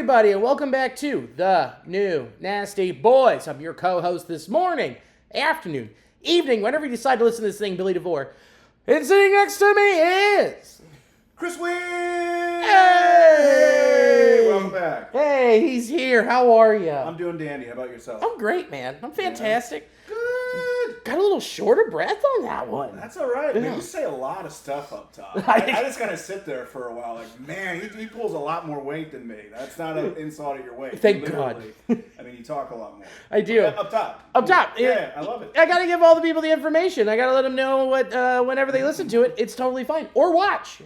everybody, and welcome back to The New Nasty Boys. I'm your co-host this morning, afternoon, evening, whenever you decide to listen to this thing, Billy DeVore. And sitting next to me is... Chris Weir! Hey! Welcome back. Hey, he's here. How are you? I'm doing dandy. How about yourself? I'm great, man. I'm fantastic. Good. Got a little shorter breath on that one. That's all right. Yeah. Man, you say a lot of stuff up top. I just kind of sit there for a while like, man, he pulls a lot more weight than me. That's not an insult at your weight. Thank God. I mean, you talk a lot more. I do. Up top. Up top. Yeah, I love it. I got to give all the people the information. I got to let them know what whenever they listen to it, it's totally fine. Or watch.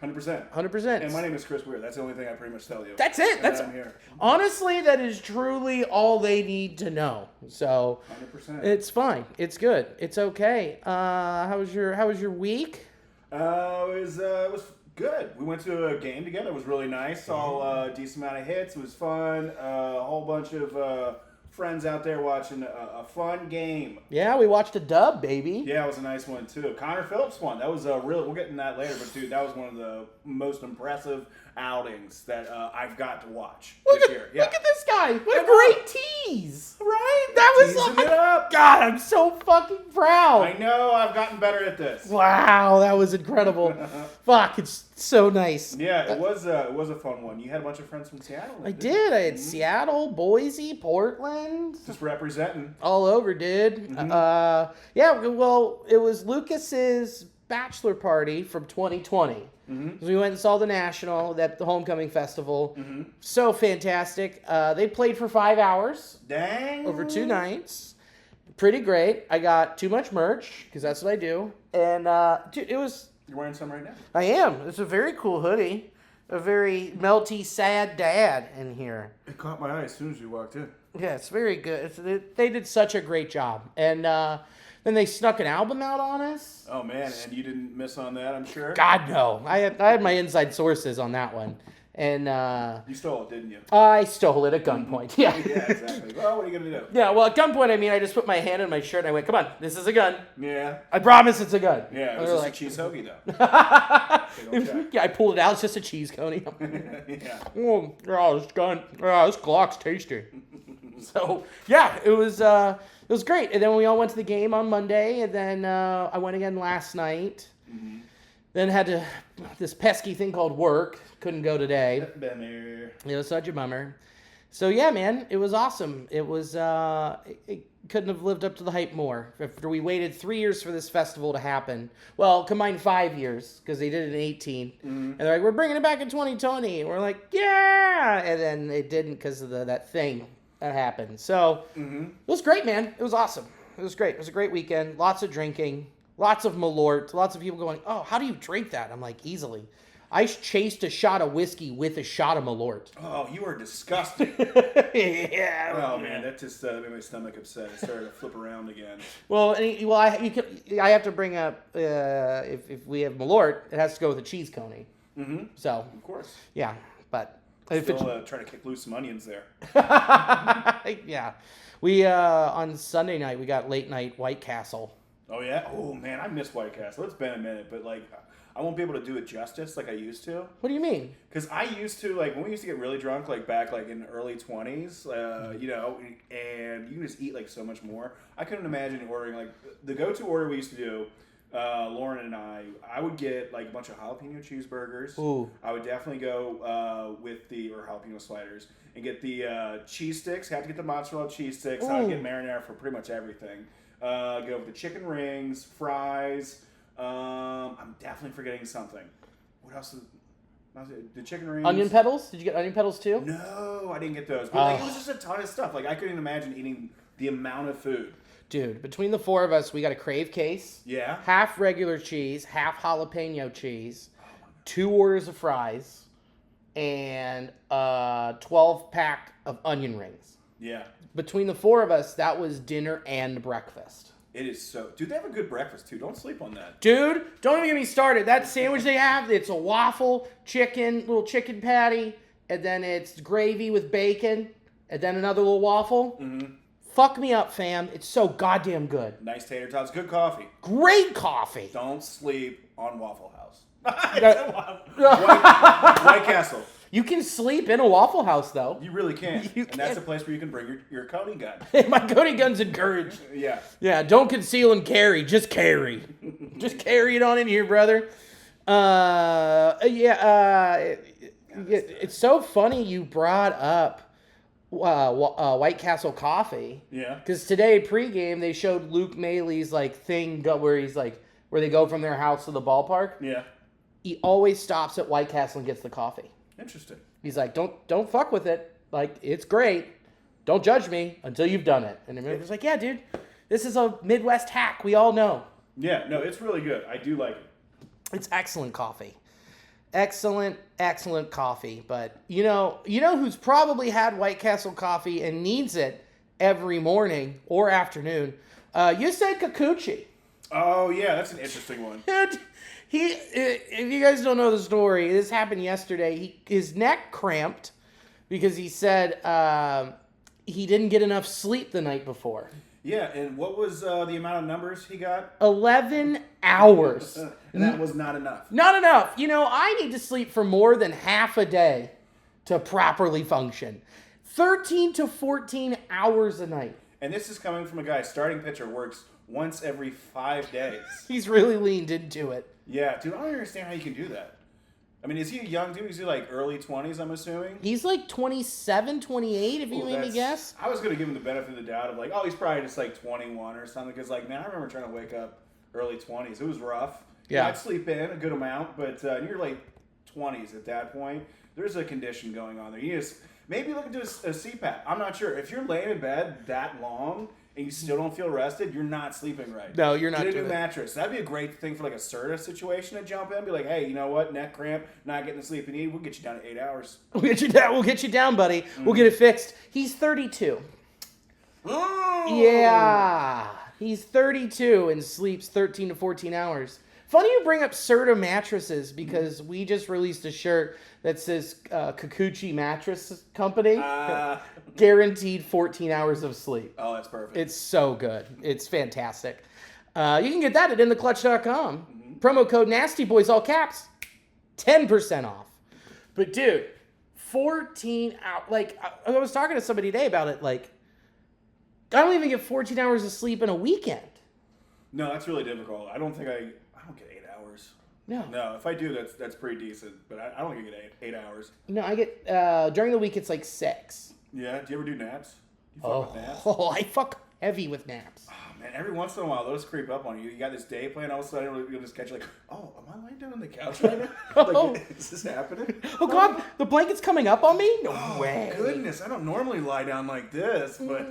100%. 100%. And my name is Chris Weir. That's the only thing I pretty much tell you. That's it. And I'm here. Honestly, that is truly all they need to know. So 100%. it's fine. It's good. It's okay. How was your week? It was good. We went to a game together. It was really nice. Saw a decent amount of hits. It was fun. A whole bunch of friends out there watching a fun game. Yeah, we watched a dub, baby. Yeah, it was a nice one too. Phillips won. That was we'll get into that later, but dude, that was one of the most impressive outings that I've got to watch this year. Yeah. Look at this guy. What a great tease. Right? That was Teasing like, it up. God, I'm so fucking proud. I know. I've gotten better at this. Wow, that was incredible. Fuck, it's so nice. Yeah, it was a fun one. You had a bunch of friends from Seattle. I did. I had Seattle, Boise, Portland. Just representing. All over, dude. Yeah, well, it was Lucas's bachelor party from 2020. Mm-hmm. We went and saw the National, the homecoming festival. Mm-hmm. So fantastic. They played for 5 hours. Dang. Over 2 nights. Pretty great. I got too much merch, because that's what I do. And, dude, it was... You're wearing some right now? I am. It's a very cool hoodie. A very melty, sad dad in here. It caught my eye as soon as you walked in. Yeah, it's very good. They did such a great job. And then they snuck an album out on us. Oh, man. And you didn't miss on that, I'm sure? God, no. I had my inside sources on that one. And you stole it, didn't you? I stole it at gunpoint. Yeah. Yeah, exactly. Well, what are you going to do? Yeah, well, at gunpoint, I mean, I just put my hand in my shirt and I went, come on, this is a gun. Yeah. I promise it's a gun. Yeah, it was just a cheese hoagie, though. Yeah, I pulled it out. It's just a cheese coney. Yeah. Oh, this gun. This Glock's tasty. So, yeah, it was great. And then we all went to the game on Monday, and then I went again last night. Mm-hmm. Then had this pesky thing called work. Couldn't go today. Bummer. It was such a bummer. So, yeah, man, it was awesome. It was, it couldn't have lived up to the hype more. After we waited 3 years for this festival to happen. Well, combined 5 years, because they did it in 2018. Mm-hmm. And they're like, we're bringing it back in 2020. And we're like, yeah! And then it didn't because of that thing that happened. So, It was great, man. It was awesome. It was great. It was a great weekend. Lots of drinking. Lots of Malort. Lots of people going, oh, how do you drink that? I'm like, easily. I chased a shot of whiskey with a shot of Malort. Oh, you are disgusting. Yeah. Oh, man, that just made my stomach upset. It started to flip around again. Well, I have to bring up, if we have Malort, it has to go with a cheese coney. Mm-hmm. So. Of course. Yeah, but. Still trying to kick loose some onions there. Yeah. We, on Sunday night, we got late night White Castle. Oh, yeah? Oh, man, I miss White Castle. It's been a minute, but, like, I won't be able to do it justice like I used to. What do you mean? Because I used to, like, when we used to get really drunk, like, back, like, in the early 20s, you know, and you can just eat, like, so much more. I couldn't imagine ordering, like, the go-to order we used to do, Lauren and I would get, like, a bunch of jalapeno cheeseburgers. Ooh. I would definitely go with or jalapeno sliders, and get the cheese sticks. Have to get the mozzarella cheese sticks. I would get marinara for pretty much everything. Go with the chicken rings, fries. I'm definitely forgetting something. What else? The chicken rings. Onion petals? Did you get onion petals too? No, I didn't get those. But like, it was just a ton of stuff. Like, I couldn't imagine eating the amount of food. Dude, between the 4 of us, we got a Crave case. Yeah. Half regular cheese, half jalapeno cheese, 2 orders of fries, and 12-pack of onion rings. Yeah. Between the 4 of us, that was dinner and breakfast. It is so... Dude, they have a good breakfast, too. Don't sleep on that. Dude, don't even get me started. That sandwich they have, it's a waffle, little chicken patty, and then it's gravy with bacon, and then another little waffle. Mm-hmm. Fuck me up, fam. It's so goddamn good. Nice tater tots. Good coffee. Great coffee. Don't sleep on Waffle House. White Castle. You can sleep in a Waffle House, though. You really can. You and that's a place where you can bring your Coney gun. My Cody gun's encouraged. Yeah. Yeah, don't conceal and carry. Just carry. Just carry it on in here, brother. It's so funny you brought up White Castle coffee. Yeah. Because today, pregame, they showed Luke Maley's thing where he's where they go from their house to the ballpark. Yeah. He always stops at White Castle and gets the coffee. Interesting. He's like, don't fuck with it. It's great. Don't judge me until you've done it. And the manager's like, yeah, dude, this is a Midwest hack. We all know. Yeah, no, it's really good. I do like it. It's excellent coffee. Excellent coffee. But you know who's probably had White Castle coffee and needs it every morning or afternoon? You said Kikuchi. Oh yeah, that's an interesting one. Dude, if you guys don't know the story, this happened yesterday. His neck cramped because he said he didn't get enough sleep the night before. Yeah, and what was the amount of numbers he got? 11 hours. And that was not enough. Not enough. I need to sleep for more than half a day to properly function. 13 to 14 hours a night. And this is coming from a guy, starting pitcher, works once every 5 days. He's really leaned into it. Yeah, dude, I don't understand how you can do that. I mean, is he a young dude? Is he early 20s, I'm assuming? He's 27, 28, if you made me guess. I was going to give him the benefit of the doubt of he's probably just 21 or something. Because man, I remember trying to wake up early 20s. It was rough. Yeah. I'd sleep in a good amount, but you're 20s at that point. There's a condition going on there. You just maybe look into a CPAP. I'm not sure. If you're laying in bed that long and you still don't feel rested, you're not sleeping right. No, you're not Get a doing new it. mattress. That'd be a great thing for a Serta situation to jump in. Be like, hey, you know what? Neck cramp, not getting the sleep you need. We'll get you down to 8 hours. We'll get you down, buddy. Mm-hmm. We'll get it fixed. He's 32. Oh! Yeah. He's 32 and sleeps 13 to 14 hours. Funny you bring up Serta mattresses because we just released a shirt that says Kikuchi Mattress Company. Guaranteed 14 hours of sleep. Oh, that's perfect. It's so good. It's fantastic. You can get that at intheclutch.com. Mm-hmm. Promo code NASTYBOYS, all caps. 10% off. But dude, 14 hours. I was talking to somebody today about it. I don't even get 14 hours of sleep in a weekend. No, that's really difficult. I don't get 8 hours. No, if I do, that's pretty decent. But I don't think I get 8 hours. No, I get during the week it's 6. Yeah. Do you ever do naps? You fuck with naps? Oh, I fuck heavy with naps. Oh, man, every once in a while those creep up on you. You got this day plan, all of a sudden you'll just catch you oh, am I laying down on the couch right now? Is this happening? Oh God, the blanket's coming up on me? No way. Goodness, I don't normally lie down like this, but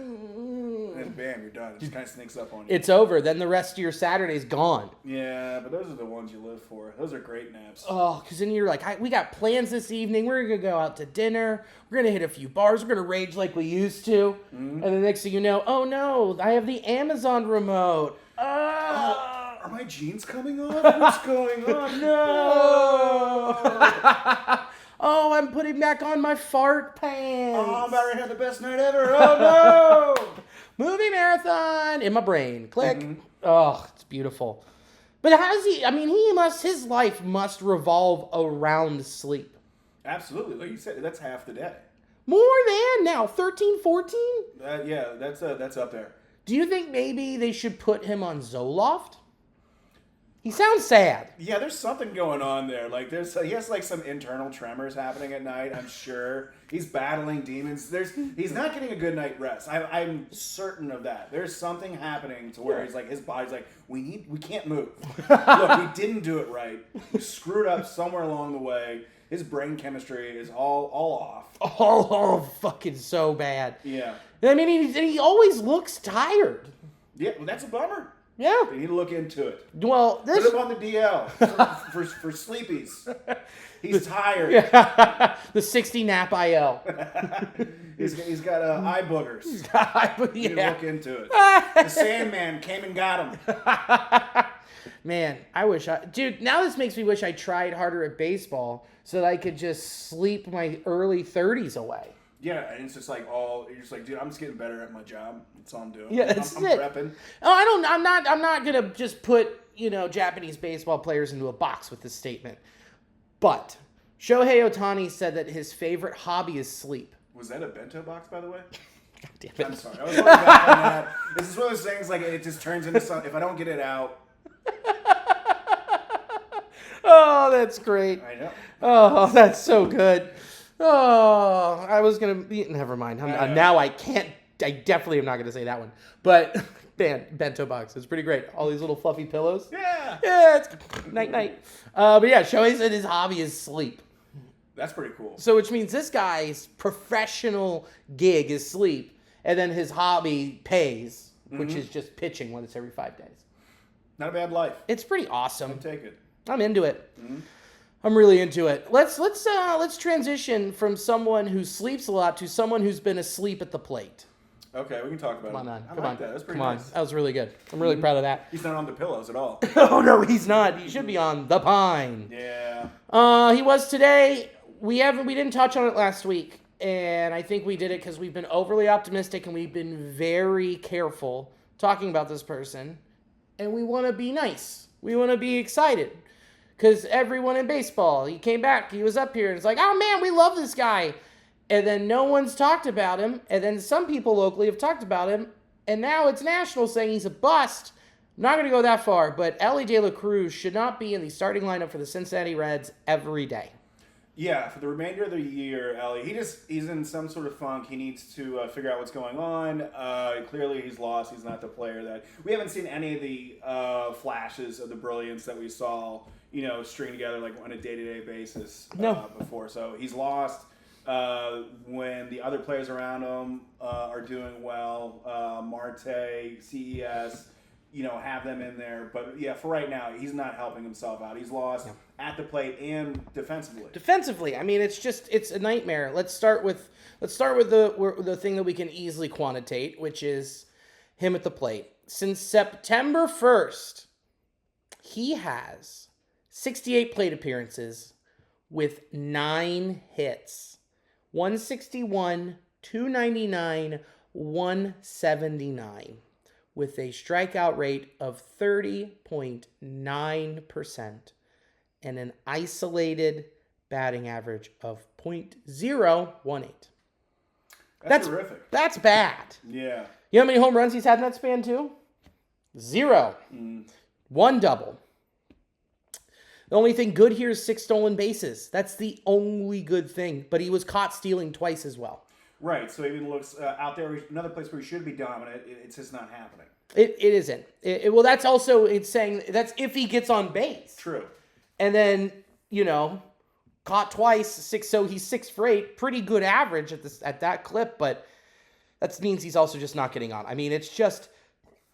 and bam, you're done. It just kind of sneaks up on you. It's over. Then the rest of your Saturday's gone. Yeah, but those are the ones you live for. Those are great naps. Oh, because then you're we got plans this evening. We're going to go out to dinner. We're going to hit a few bars. We're going to rage like we used to. Mm-hmm. And the next thing you know, oh no, I have the Amazon remote. Are my jeans coming off? What's going on? No! Oh, I'm putting back on my fart pants. Oh, I'm about to have the best night ever. Oh, no! Movie marathon in my brain. Click. Mm-hmm. Oh, it's beautiful. But how does his life must revolve around sleep. Absolutely. Like you said, that's half the day. More than now. 13, 14? Yeah, that's up there. Do you think maybe they should put him on Zoloft? He sounds sad. Yeah, there's something going on there. He has some internal tremors happening at night. I'm sure he's battling demons. He's not getting a good night rest. I'm certain of that. There's something happening to where his body's we can't move. Look, we didn't do it right. We screwed up somewhere along the way. His brain chemistry is all off. Oh, fucking so bad. Yeah. I mean, he always looks tired. Yeah, well, that's a bummer. Yeah. They need to look into it. Well, Put him on the DL for sleepies. He's tired. Yeah. The 60 nap IL. He's got eye boogers. You need to look into it. The Sandman came and got him. Man, dude, now this makes me wish I tried harder at baseball so that I could just sleep my early 30s away. Yeah, and it's just you're just dude, I'm just getting better at my job. That's all I'm doing. Yeah, that's I'm it. prepping. Oh, I'm not gonna just put Japanese baseball players into a box with this statement. But Shohei Ohtani said that his favorite hobby is sleep. Was that a bento box, by the way? God damn it. I'm sorry. I was looking back on that. This is one of those things, like, it just turns into something. If I don't get it out. Oh, that's great. I know. Oh, that's so good. Oh, I was going to... Never mind. Now I can't... I definitely am not going to say that one. But, man, bento box. It's pretty great. All these little fluffy pillows. Yeah. Yeah, it's night. But yeah, Shohei said his hobby is sleep. That's pretty cool. So which means this guy's professional gig is sleep, and then his hobby pays, which is just pitching when it's every 5 days. Not a bad life. It's pretty awesome. I'll take it. I'm into it. I'm really into it. Let's transition from someone who sleeps a lot to someone who's been asleep at the plate. Okay, we can talk about it. Come on, I like that. That's pretty nice. That was really good. I'm really proud of that. He's not on the pillows at all. Oh no, he's not. He should be on the pine. Yeah. He was today. We didn't touch on it last week, and I think we did it because we've been overly optimistic and we've been very careful talking about this person, and we want to be nice. We want to be excited because everyone in baseball, he came back, he was up here, and it's like, oh man, we love this guy, and then no one's talked about him, and then some people locally have talked about him, and now it's national saying he's a bust. I'm not going to go that far, but Elly De La Cruz should not be in the starting lineup for the Cincinnati Reds every day. Yeah, for the remainder of the year, Elly, he's in some sort of funk. He needs to figure out what's going on. Clearly, he's lost. He's not the player that... We haven't seen any of the flashes of the brilliance that we saw, string together like on a day-to-day basis before. So he's lost. When the other players around him are doing well, Marte, CES... have them in there. But, yeah, for right now, he's not helping himself out. He's lost at the plate and defensively. Defensively, I mean, it's a nightmare. Let's start with the thing that we can easily quantitate, which is him at the plate. Since September 1st, he has 68 plate appearances with 9 hits. 161, 299, 179. With a strikeout rate of 30.9% and an isolated batting average of .018. That's terrific. That's bad. Yeah. You know how many home runs he's had in that span, too? 0. 1 double. The only thing good here is 6 stolen bases. That's the only good thing. But he was caught stealing twice as well. Right, so even looks out there, another place where he should be dominant, it's just not happening. It isn't. Well, that's also, it's saying, that's if he gets on base. True. And then, caught twice, so he's 6 for 8, pretty good average at that clip, but that means he's also just not getting on. I mean, it's just,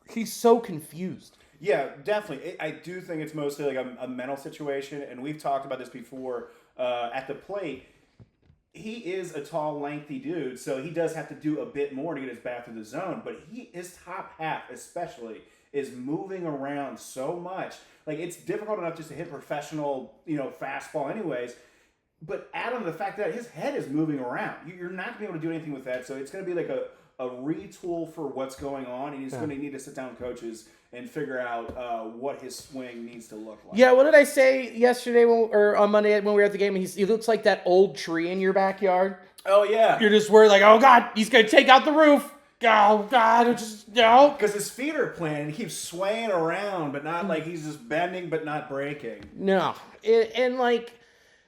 he's so confused. Yeah, definitely. I do think it's mostly like a mental situation, and we've talked about this before at the plate. He is a tall, lengthy dude, so he does have to do a bit more to get his bat through the zone. But his top half, especially, is moving around so much. Like, it's difficult enough just to hit professional, fastball, anyways. But add on the fact that his head is moving around. You're not going to be able to do anything with that. So it's going to be like a retool for what's going on, and he's going to need to sit down with coaches and figure out what his swing needs to look like. Yeah, what did I say yesterday or on Monday when we were at the game? He looks like that old tree in your backyard. Oh, yeah. You're just worried like, oh, God, he's going to take out the roof. Oh, God, no. Because his feet are planted. He keeps swaying around, but not like he's just bending but not breaking. No.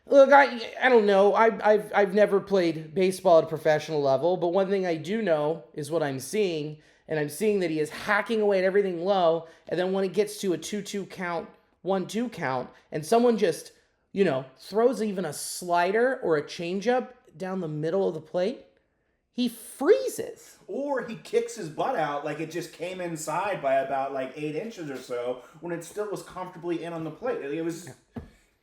Look, I don't know. I've never played baseball at a professional level, but one thing I do know is what I'm seeing, and I'm seeing that he is hacking away at everything low, and then when it gets to a 2-2 count, 1-2 count, and someone just, throws even a slider or a changeup down the middle of the plate, he freezes. Or he kicks his butt out like it just came inside by about 8 inches or so when it still was comfortably in on the plate. It was...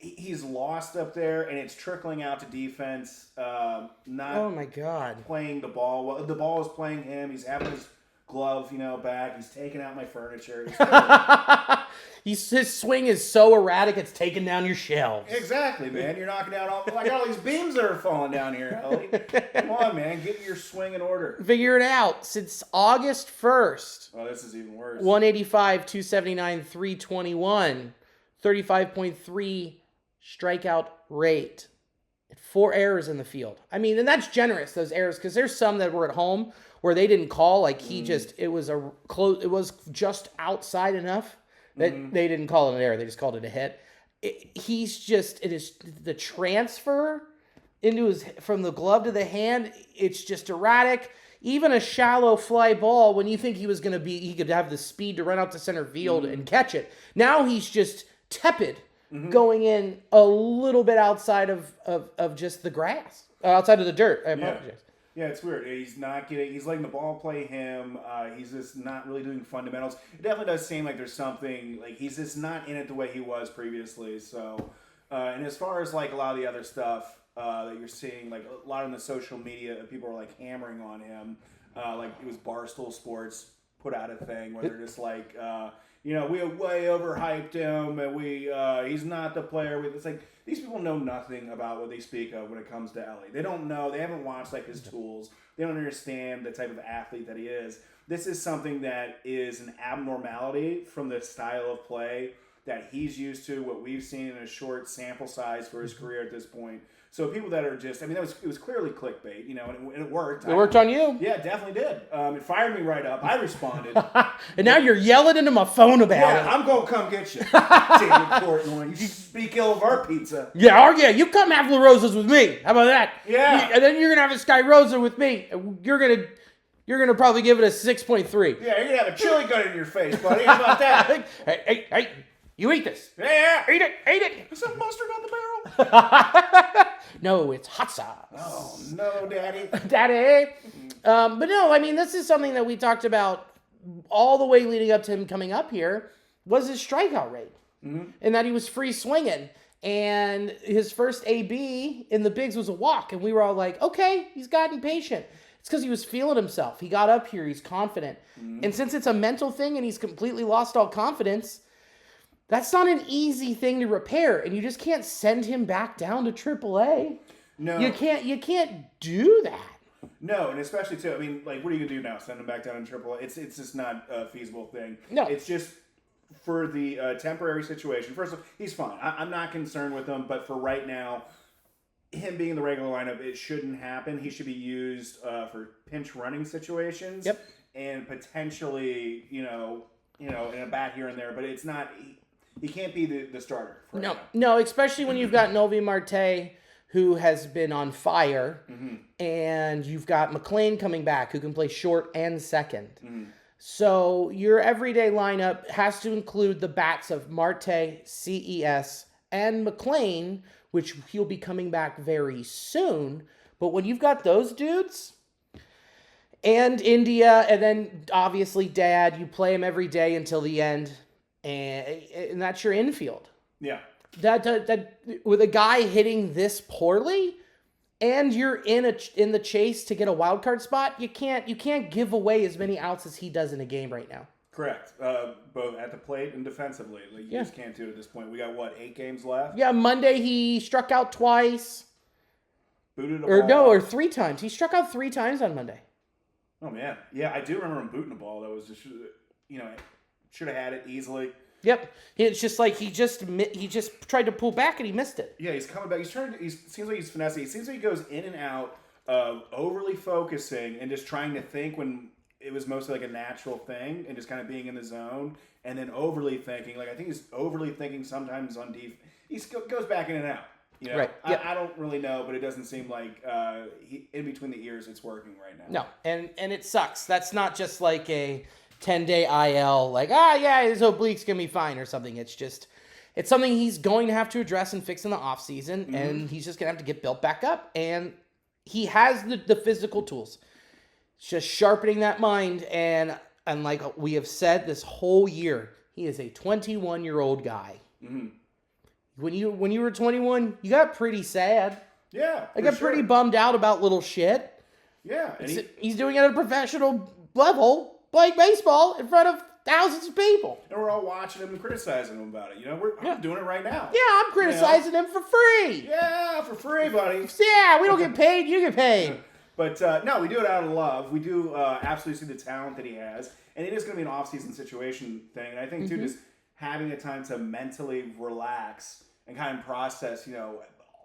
He's lost up there, and it's trickling out to defense. Not oh my God, playing the ball. Well, the ball is playing him. He's having his glove, back. He's taking out my furniture. His swing is so erratic, it's taking down your shelves. Exactly, man. You're knocking down all these beams that are falling down here, Elly. Come on, man. Get your swing in order. Figure it out. Since August 1st. Oh, this is even worse. 185, 279, 321, 35.3 strikeout rate. 4 errors in the field. I mean, and that's generous, those errors, because there's some that were at home where they didn't call. Like it was just outside enough that they didn't call it an error. They just called it a hit. It is the transfer from the glove to the hand. It's just erratic. Even a shallow fly ball, when you think he could have the speed to run out to center field and catch it. Now he's just tepid, going in a little bit outside of just the grass, outside of the dirt. I apologize. Yeah, it's weird. He's letting the ball play him. He's just not really doing fundamentals. It definitely does seem like there's something, like he's just not in it the way he was previously. So, and as far as like a lot of the other stuff that you're seeing, like a lot on the social media, people are like hammering on him. Like it was Barstool Sports put out a thing where they're just like, we way overhyped him, and he's not the player. It's like these people know nothing about what they speak of when it comes to Elly. They don't know. They haven't watched like his tools. They don't understand the type of athlete that he is. This is something that is an abnormality from the style of play that he's used to, what we've seen in a short sample size for his career at this point. So people that are just, it was clearly clickbait, and it worked. It worked on you. Yeah, it definitely did. It fired me right up. I responded. And now you're yelling into my phone about it. Yeah, I'm going to come get you. Damn it, Portland. You speak ill of our pizza. Yeah, you come have La Rosa's with me. How about that? Yeah. And then you're going to have a Sky Rosa with me. You're going to probably give it a 6.3. Yeah, you're going to have a chili gun in your face, buddy. How about that? Hey, you eat this. Yeah. Eat it. Is that mustard on the barrel? No, it's hot sauce. Oh, no, Daddy. Daddy. But no, this is something that we talked about all the way leading up to him coming up here, was his strikeout rate. And that he was free swinging. And his first AB in the bigs was a walk. And we were all like, okay, he's gotten patient. It's because he was feeling himself. He got up here. He's confident. And since it's a mental thing and he's completely lost all confidence, that's not an easy thing to repair, and you just can't send him back down to AAA. No, you can't do that. No, and especially too. What are you gonna do now? Send him back down to AAA? It's just not a feasible thing. No, it's just for the temporary situation. First of all, he's fine. I'm not concerned with him, but for right now, him being in the regular lineup, it shouldn't happen. He should be used for pinch running situations. Yep, and potentially, in a bat here and there, but it's not. He can't be the starter. No, especially when you've got Novi Marte, who has been on fire, and you've got McLain coming back, who can play short and second. So your everyday lineup has to include the bats of Marte, CES, and McLain, which he'll be coming back very soon. But when you've got those dudes, and India, and then obviously Dad, you play him every day until the end. And that's your infield. Yeah. That with a guy hitting this poorly, and you're in the chase to get a wild card spot, you can't give away as many outs as he does in a game right now. Correct. Both at the plate and defensively. You just can't do it at this point. We got 8 games left? Yeah, Monday he struck out twice. Booted a ball. Or 3 times. He struck out 3 times on Monday. Oh man. Yeah, I do remember him booting a ball that was just should have had it easily. Yep. It's just like he just tried to pull back and he missed it. Yeah, he's coming back. Seems like he's finessing. It seems like he goes in and out of overly focusing and just trying to think when it was mostly like a natural thing and just kind of being in the zone, and then overly thinking. Like I think he's overly thinking sometimes on defense. He goes back in and out. Right. Yep. I don't really know, but it doesn't seem like in between the ears it's working right now. No, and it sucks. That's not just like a 10-day IL, like, his oblique's going to be fine or something. It's something he's going to have to address and fix in the offseason, and he's just going to have to get built back up. And he has the physical tools. It's just sharpening that mind, and like we have said this whole year, he is a 21-year-old guy. When you were 21, you got pretty sad. Yeah, I got pretty bummed out about little shit. Yeah. And he's doing it at a professional level, playing baseball in front of thousands of people. And we're all watching him and criticizing him about it. I'm doing it right now. Yeah, I'm criticizing him for free. Yeah, for free, buddy. Yeah, we don't get paid. You get paid. But no, we do it out of love. We do absolutely see the talent that he has. And it is going to be an off-season situation thing. And I think, too, just having the time to mentally relax and kind of process,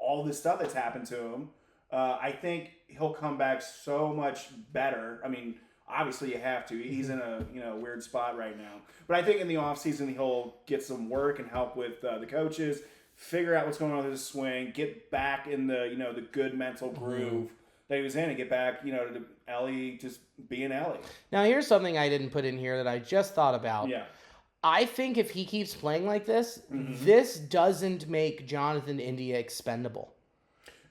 all this stuff that's happened to him. I think he'll come back so much better. I mean, obviously you have to. He's in a weird spot right now. But I think in the offseason he'll get some work and help with the coaches, figure out what's going on with his swing, get back in the the good mental groove that he was in, and get back to Elly just being Elly. Now here's something I didn't put in here that I just thought about. Yeah. I think if he keeps playing like this, this doesn't make Jonathan India expendable.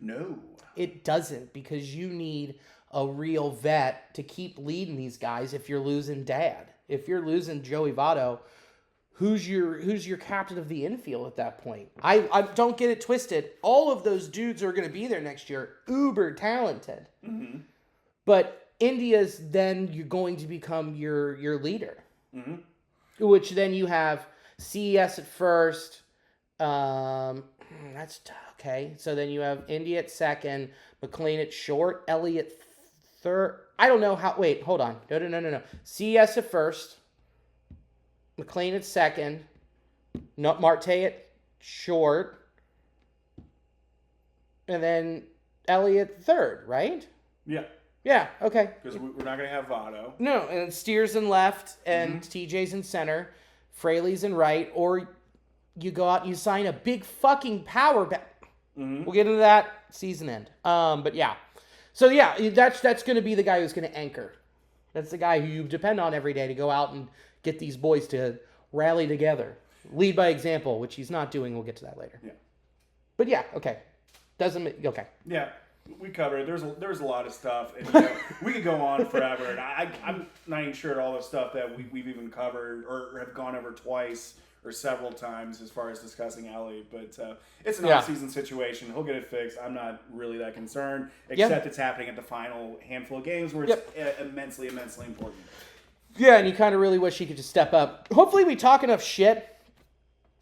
No. It doesn't, because you need a real vet to keep leading these guys if you're losing Dad. If you're losing Joey Votto, who's your captain of the infield at that point? I don't get it twisted. All of those dudes are going to be there next year, uber talented. Mm-hmm. But India's then you're going to become your leader. Mm-hmm. Which then you have CES at first. That's okay. So then you have India at second, McLain at short, Elly at third. I don't know how. Wait, hold on. No. CES at first, McLain at second, Marte at short, and then Elly at third, right? Yeah. Yeah, okay. Because we're not going to have Votto. No, and Steers in left, and TJ's in center, Fraley's in right, or you go out and you sign a big fucking power back. We'll get into that season end. But yeah. So yeah, that's going to be the guy who's going to anchor. That's the guy who you depend on every day to go out and get these boys to rally together. Lead by example, which he's not doing. We'll get to that later. Yeah. But yeah, okay. Okay. Yeah. We covered it. There's a lot of stuff, and we could go on forever. And I'm not even sure all the stuff that we've even covered or have gone over twice or several times as far as discussing Elly. But it's an off-season situation. He'll get it fixed. I'm not really that concerned, except it's happening at the final handful of games where it's immensely important. Yeah, and you kind of really wish he could just step up. Hopefully we talk enough shit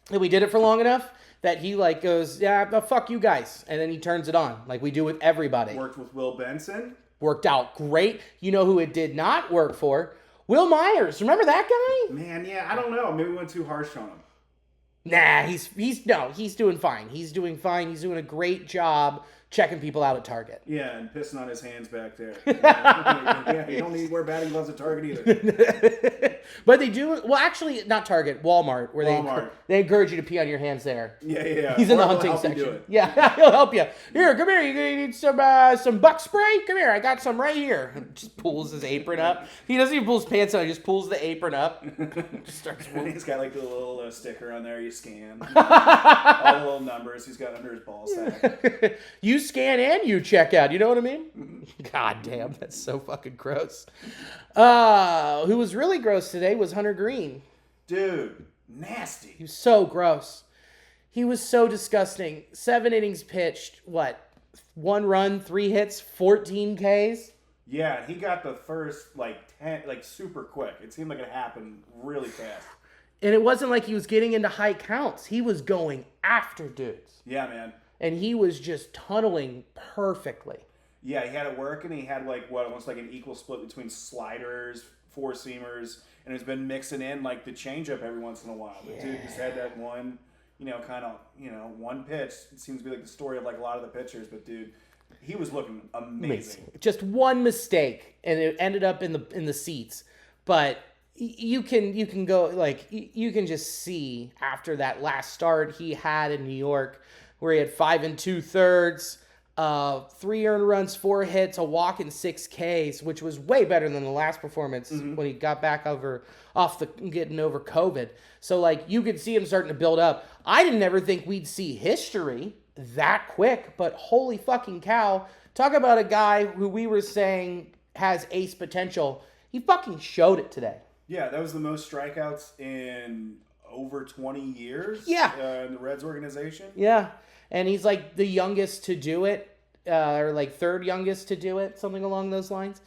that we did it for long enough that he goes, yeah, fuck you guys. And then he turns it on like we do with everybody. Worked with Will Benson. Worked out great. You know who it did not work for? Will Myers. Remember that guy? Man, yeah, I don't know. Maybe we went too harsh on him. Nah, he's doing fine. He's doing fine. He's doing a great job checking people out at Target. Yeah, and pissing on his hands back there. Yeah, you don't need to wear batting gloves at Target either. But they do, well, actually, not Target, Walmart, where they encourage you to pee on your hands there. Yeah. He's in the hunting section. Yeah, he'll help you. Here, come here. You need some buck spray? Come here, I got some right here. Just pulls his apron up. He doesn't even pull his pants on. He just pulls the apron up. Just starts and he's got the little sticker on there. You scan all the little numbers he's got under his ball sack. You scan and you check out. You know what I mean? God damn, that's so fucking gross. Who was really gross today was Hunter Greene. Dude, nasty. He was so gross. He was so disgusting. 7 innings pitched, 1 run, 3 hits, 14 Ks? Yeah, he got the first 10 super quick. It seemed like it happened really fast. And it wasn't like he was getting into high counts. He was going after dudes. Yeah, man. And he was just tunneling perfectly. Yeah, he had it working. He had almost like an equal split between sliders, 4-seamers, and has been mixing in the changeup every once in a while. The dude just had that one, one pitch. It seems to be the story of a lot of the pitchers, but dude, he was looking amazing. Just one mistake, and it ended up in the seats. But you can go you can just see after that last start he had in New York, where he had 5 2/3. 3 earned runs, 4 hits, a walk, and 6 Ks, which was way better than the last performance when he got back getting over COVID. So you could see him starting to build up. I didn't ever think we'd see history that quick, but holy fucking cow! Talk about a guy who we were saying has ace potential. He fucking showed it today. Yeah, that was the most strikeouts in over 20 years. Yeah, in the Reds organization. Yeah. And he's the youngest to do it, or third youngest to do it, something along those lines.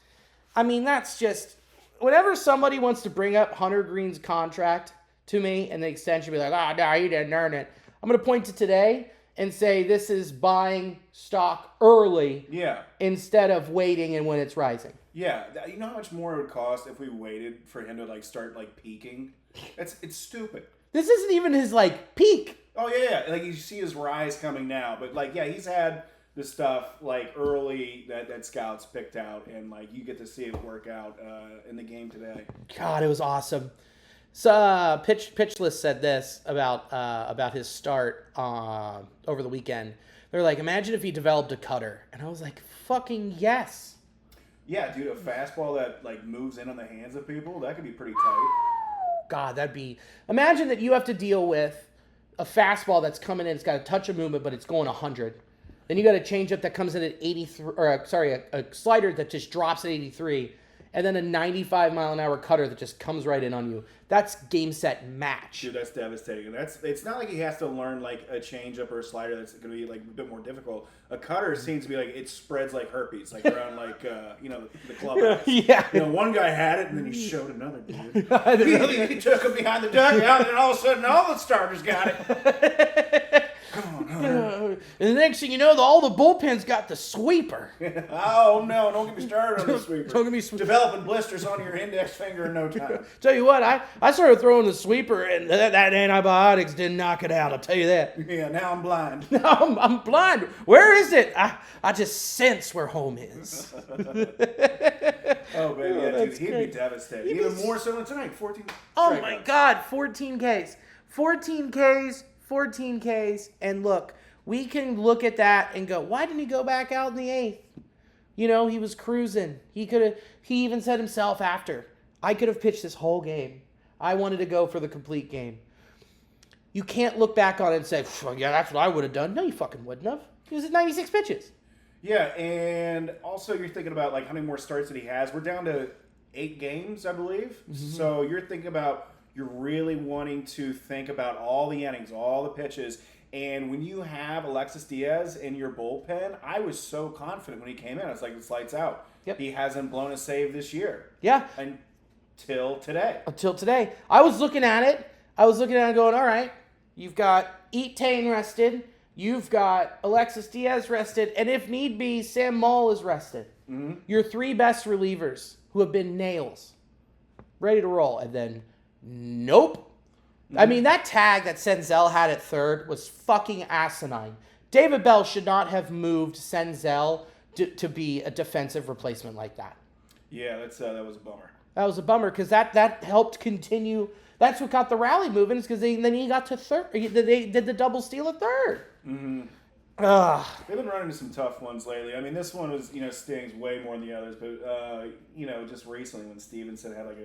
I mean, that's just, whenever somebody wants to bring up Hunter Greene's contract to me and the extension, be like, no, he didn't earn it. I'm going to point to today and say this is buying stock early instead of waiting and when it's rising. Yeah. You know how much more it would cost if we waited for him to start peaking? It's stupid. This isn't even his peak. Oh yeah. Like you see his rise coming now, but like he's had this stuff like early that scouts picked out, and like you get to see it work out in the game today. God, it was awesome. So Pitchless said this about his start over the weekend. They're like, imagine if he developed a cutter, and I was like, fucking yes. Yeah, dude, a fastball that like moves in on the hands of people, that could be pretty tight. God, that'd be. Imagine that you have to deal with a fastball that's coming in. It's got a touch of movement, but it's going 100. Then you got a changeup that comes in at 83, or a slider that just drops at 83, and then a 95-mile-an-hour cutter that just comes right in on you. That's game, set, match. Dude, that's devastating. It's not like he has to learn like a changeup or a slider that's going to be like a bit more difficult. A cutter seems to be like it spreads like herpes, like around like the clubhouse. Yeah. One guy had it and then he showed another dude. he took him behind the dugout, and then all of a sudden all the starters got it. Come on, Hunter. And the next thing you know, all the bullpens got the sweeper. Oh no! Don't get me started on the sweeper. Don't get me developing blisters on your index finger in no time. Tell you what, I started throwing the sweeper, and that antibiotics didn't knock it out. I'll tell you that. Yeah, now I'm blind. No, I'm blind. Where is it? I just sense where home is. Oh baby, yeah, dude, he'd be devastated. Even more so than tonight. 14. Oh my God, 14 Ks, 14 Ks. 14 Ks, and look, we can look at that and go, why didn't he go back out in the 8th? You know, he was cruising. He even said himself after, I could have pitched this whole game. I wanted to go for the complete game. You can't look back on it and say, yeah, that's what I would have done. No, you fucking wouldn't have. He was at 96 pitches. Yeah, and also you're thinking about like how many more starts that he has. We're down to 8 games, I believe. Mm-hmm. So you're thinking about you're really wanting to think about all the innings, all the pitches. And when you have Alexis Diaz in your bullpen, I was so confident when he came in. It's like it's lights out. Yep. He hasn't blown a save this year. Yeah. Until today. I was looking at it. Going, all right, you've got Etain rested. You've got Alexis Diaz rested. And if need be, Sam Moll is rested. Mm-hmm. Your 3 best relievers who have been nails. Ready to roll. And then... nope. Mm-hmm. I mean, that tag that Senzel had at third was fucking asinine. David Bell should not have moved Senzel to be a defensive replacement like that. Yeah, that was a bummer. That was a bummer because that helped continue. That's what got the rally moving, is because then he got to third. They did the double steal at third. Mm-hmm. They've been running into some tough ones lately. I mean, this one was, stings way more than the others, but, just recently when Stevenson had like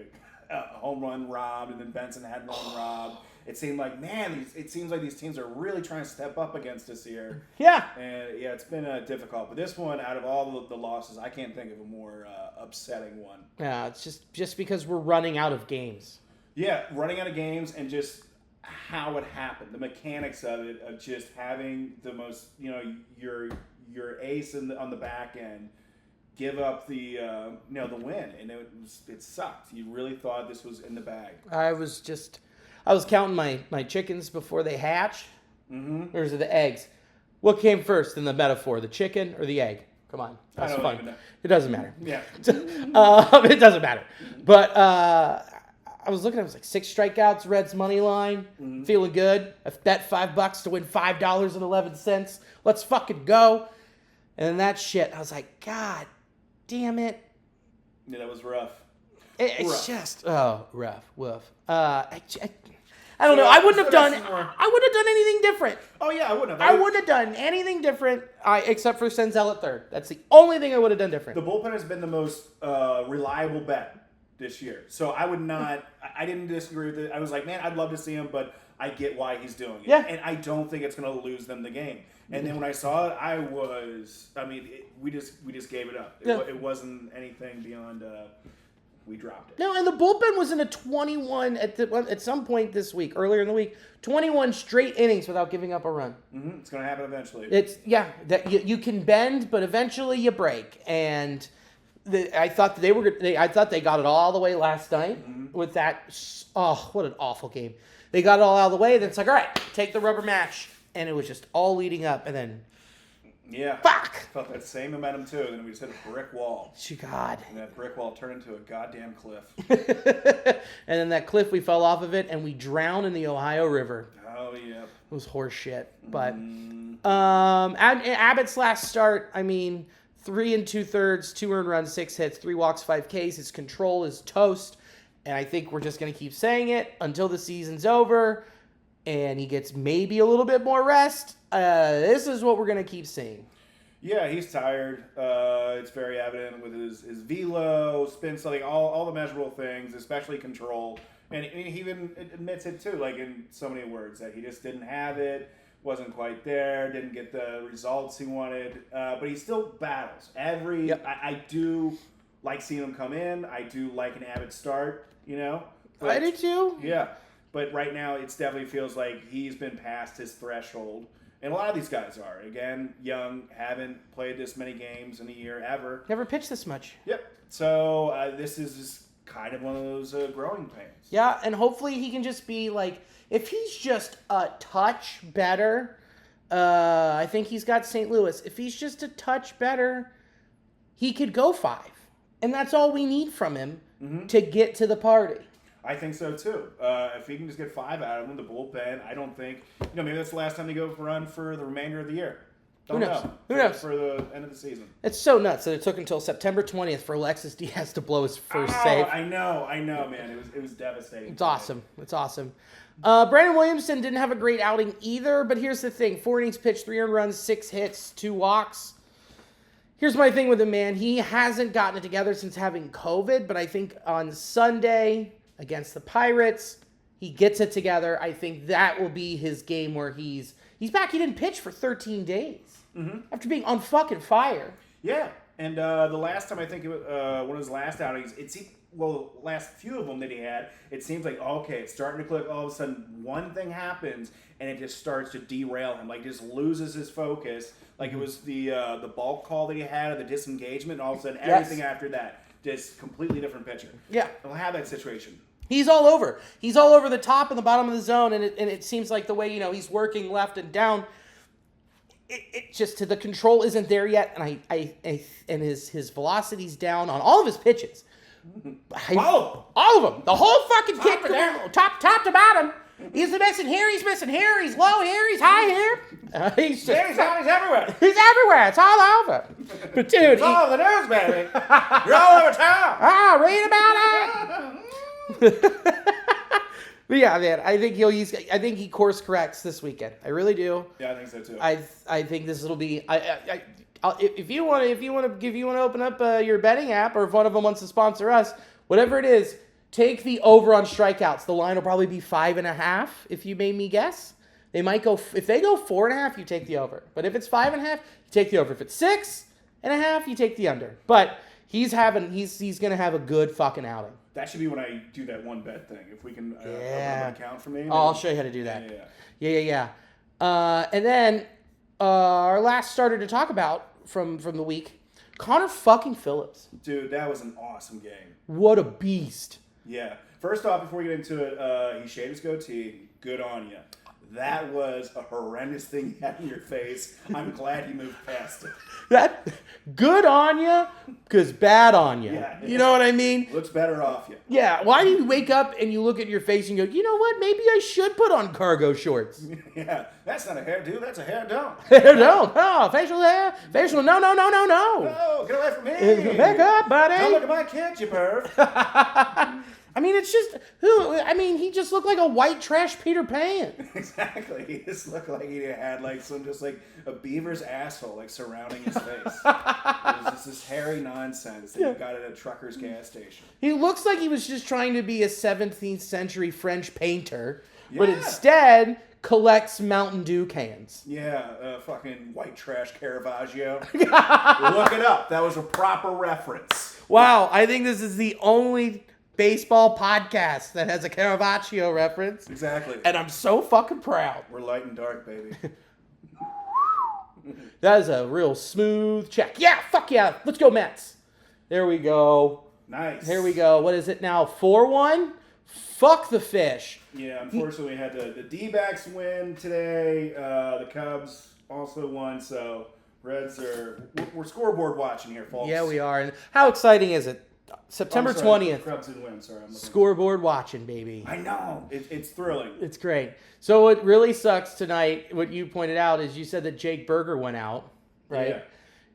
a home run robbed, and then Benson had one robbed. It seemed like, man, it seems like these teams are really trying to step up against us here. Yeah. And, yeah, it's been difficult. But this one, out of all the losses, I can't think of a more upsetting one. Yeah, it's just because we're running out of games. Yeah, running out of games and just how it happened. The mechanics of it, of just having the most, your ace on the back end give up the win, and it sucked. You really thought this was in the bag. I was counting my chickens before they hatch. Mm-hmm. Or is it the eggs? What came first in the metaphor, the chicken or the egg? Come on, that's fun. Even know. It doesn't matter. Yeah, it doesn't matter. But I was looking. I was like 6 strikeouts, Reds money line, feeling good. I bet $5 to win $5.11. Let's fucking go. And then that shit, I was like, God damn it. Yeah, that was rough. It's rough. Just rough, woof. I don't know. I wouldn't have done anything different. Oh yeah, I wouldn't have. I wouldn't have done anything different, except for Senzel at third. That's the only thing I would have done different. The bullpen has been the most reliable bet this year, so I would not. I didn't disagree with it. I was like, man, I'd love to see him, but I get why he's doing it. Yeah. And I don't think it's going to lose them the game. And then when I saw it, we just gave it up. It wasn't anything beyond. We dropped it. No, and the bullpen was in a 21 at some point this week, earlier in the week, 21 straight innings without giving up a run. Mm-hmm. It's going to happen eventually. That you can bend, but eventually you break. And I thought they got it all the way last night with that. Oh, what an awful game! They got it all out of the way. Then it's like, all right, take the rubber match, and it was just all leading up, and then. Yeah. Fuck! Felt that same momentum too, and then we just hit a brick wall. God. And that brick wall turned into a goddamn cliff. And then that cliff, we fell off of it, and we drowned in the Ohio River. Oh, yeah. It was horse shit. But Abbott's last start, I mean, 3 2/3, 2 earned runs, 6 hits, 3 walks, 5 Ks. His control is toast. And I think we're just going to keep saying it until the season's over and he gets maybe a little bit more rest. This is what we're going to keep seeing. Yeah, he's tired. It's very evident with his velo, spin study, all the measurable things, especially control. And he even admits it too, like in so many words, that he just didn't have it, wasn't quite there, didn't get the results he wanted. But he still battles. I do like seeing him come in. I do like an Abbott start, But, I do too. Yeah. But right now, it definitely feels like he's been past his threshold. And a lot of these guys are. Again, young, haven't played this many games in a year ever. Never pitched this much. Yep. So this is just kind of one of those growing pains. Yeah, and hopefully he can just be like, if he's just a touch better, I think he's got St. Louis. If he's just a touch better, he could go 5. And that's all we need from him to get to the party. I think so, too. If he can just get 5 out of him, the bullpen, I don't think... maybe that's the last time they go for run for the remainder of the year. Who knows? Who knows? For the end of the season. It's so nuts that it took until September 20th for Alexis Diaz to blow his first save. I know, man. It was devastating. It's awesome. It's awesome. Brandon Williamson didn't have a great outing either, but here's the thing. 4 innings pitched, 3 earned runs, 6 hits, 2 walks. Here's my thing with him, man. He hasn't gotten it together since having COVID, but I think on Sunday against the Pirates, he gets it together. I think that will be his game where he's back. He didn't pitch for 13 days after being on fucking fire. Yeah, and the last time I think it was, one of his last outings, it seemed, the last few of them that he had, it seems like, okay, it's starting to click. All of a sudden, one thing happens, and it just starts to derail him. Like, just loses his focus. Like, it was the bulk call that he had, or the disengagement, and all of a sudden, everything after that, just completely different pitcher. Yeah. He'll have that situation. He's all over. He's all over the top and the bottom of the zone, and it seems like the way, he's working left and down, it just, the control isn't there yet, and his velocity's down on all of his pitches. All of them. The whole fucking kick from top to bottom. He's missing here, he's missing here, he's low here, he's high here. He's everywhere. He's everywhere. It's all over. But dude, it's all over the news, baby. You're all over town. Read about it. But yeah, man, I think he course corrects this weekend. I really do. Yeah, I think so too. I think this will be. If you want to open up your betting app, or if one of them wants to sponsor us, whatever it is, take the over on strikeouts. The line will probably be 5.5. If you made me guess, they might go. If they go 4.5, you take the over. But if it's 5.5, you take the over. If it's 6.5, you take the under. But he's gonna have a good fucking outing. That should be when I do that one bet thing. If we can open up an account for me. Oh, I'll show you how to do that. Yeah. And then our last starter to talk about from the week, Connor fucking Phillips. Dude, that was an awesome game. What a beast. Yeah. First off, before we get into it, he shaved his goatee. Good on you. That was a horrendous thing you had in your face. I'm glad you moved past it. That good on you, because bad on you. Yeah. You know what I mean? Looks better off you. Yeah. Why do you wake up and you look at your face and go, you know what? Maybe I should put on cargo shorts. Yeah. That's not a hairdo. That's a hair don't. Hair don't. Oh, facial hair. Facial. No. Oh, get away from me. Back up, buddy. Don't look at my kids, you perv. I mean, he just looked like a white trash Peter Pan. Exactly. He just looked like he had a beaver's asshole surrounding his face. It was just this hairy nonsense that you got at a trucker's gas station. He looks like he was just trying to be a 17th century French painter, but instead collects Mountain Dew cans. Yeah, fucking white trash Caravaggio. Look it up. That was a proper reference. Wow, I think this is the only baseball podcast that has a Caravaggio reference. Exactly. And I'm so fucking proud. We're light and dark, baby. That is a real smooth check. Yeah, fuck yeah. Let's go Mets. There we go. Nice. Here we go. What is it now? 4-1? Fuck the fish. Yeah, unfortunately we had the D-backs win today. The Cubs also won, so Reds we're scoreboard watching here, folks. Yeah, we are. And how exciting is it? September I'm sorry, 20th. Cubs didn't win. Sorry, I'm looking. Scoreboard watching, baby. I know. It's thrilling. It's great. So what really sucks tonight, what you pointed out, is you said that Jake Berger went out, right? Yeah.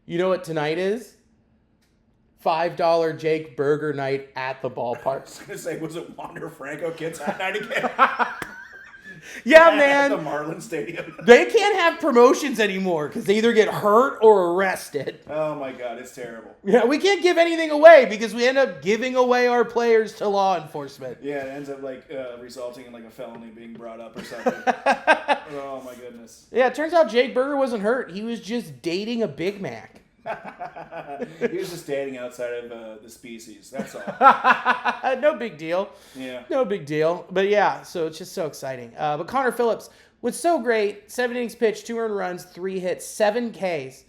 You know what tonight is? $5 Jake Berger night at the I ballpark. was going to say, was it Wander Franco kids that night again? Yeah, At the man. Marlin Stadium. They can't have promotions anymore because they either get hurt or arrested. Oh, my God. It's terrible. Yeah, we can't give anything away because we end up giving away our players to law enforcement. Yeah, it ends up resulting in a felony being brought up or something. Oh, my goodness. Yeah, it turns out Jake Berger wasn't hurt. He was just dating a Big Mac. He was just dating outside of the species. That's all. No big deal. Yeah. No big deal. But yeah, so it's just so exciting. But Connor Phillips was so great. 7 innings pitched, 2 earned runs, 3 hits, 7 Ks.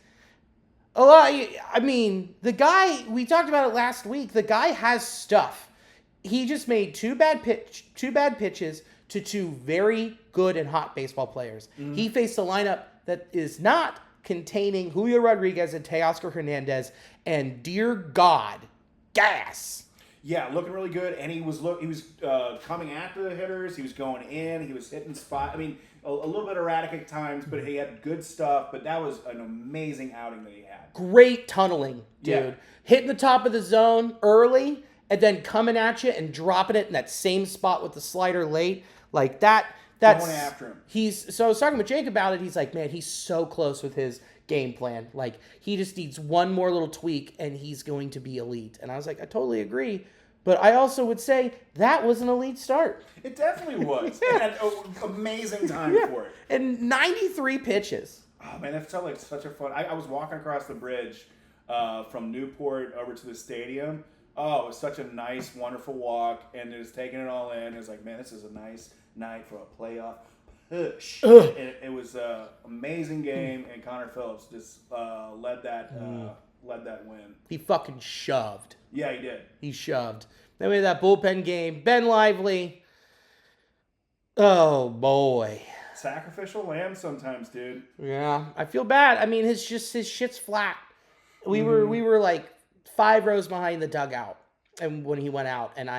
A lot. I mean, the guy, we talked about it last week. The guy has stuff. He just made 2 bad pitches to 2 very good and hot baseball players. Mm-hmm. He faced a lineup that is not containing Julio Rodriguez and Teoscar Hernandez, and dear God, gas. Yeah, looking really good, and he was coming after the hitters. He was going in. He was hitting spot. I mean, a little bit erratic at times, but he had good stuff. But that was an amazing outing that he had. Great tunneling, dude. Yeah. Hitting the top of the zone early, and then coming at you and dropping it in that same spot with the slider late, like that. That's going after him. So I was talking with Jake about it. He's like, man, he's so close with his game plan. Like, he just needs one more little tweak, and he's going to be elite. And I was like, I totally agree. But I also would say that was an elite start. It definitely was. Yeah. And an amazing time for it. And 93 pitches. Oh, man, that felt like such a fun... I was walking across the bridge from Newport over to the stadium. Oh, it was such a nice, wonderful walk, and just taking it all in. It was like, man, this is a nice night for a playoff push. It was an amazing game, and Connor Phillips just led that win. He fucking shoved. Yeah, he did. He shoved. Then we had that bullpen game. Ben Lively. Oh, boy. Sacrificial lamb sometimes, dude. Yeah, I feel bad. I mean, his shit's flat. We were like 5 rows behind the dugout, and when he went out, and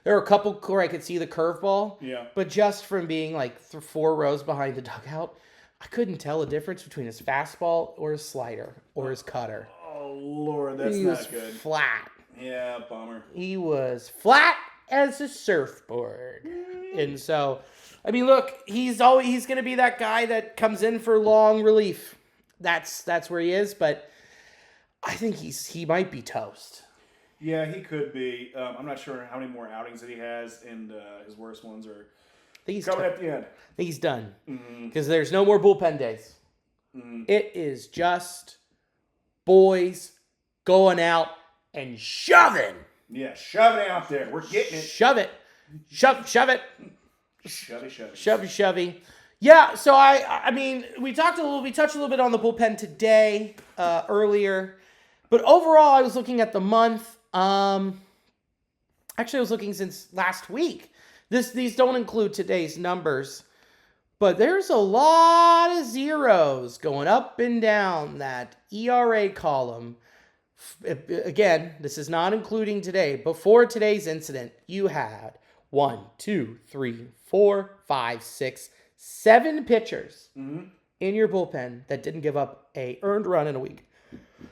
there were a couple where I could see the curveball. Yeah. But just from being like 4 rows behind the dugout, I couldn't tell the difference between his fastball or his slider or his cutter. Oh, Lord, that's He not was good. flat. Yeah, bummer. He was flat as a surfboard. And so, I mean, look, he's going to be that guy that comes in for long relief. That's where he is, but I think he might be toast. Yeah, he could be. I'm not sure how many more outings that he has, and his worst ones are coming at the end. I think he's done. Because there's no more bullpen days. Mm-hmm. It is just boys going out and shoving. Yeah, shove it out there. We're getting it. Shove it. Shove it. Shovey. Yeah, so I mean, we touched a little bit on the bullpen today, earlier. But overall, I was looking at the month. Actually, I was looking since last week. These don't include today's numbers. But there's a lot of zeros going up and down that ERA column. Again, this is not including today. Before today's incident, you had 1, 2, 3, 4, 5, 6, 7 pitchers in your bullpen that didn't give up a earned run in a week.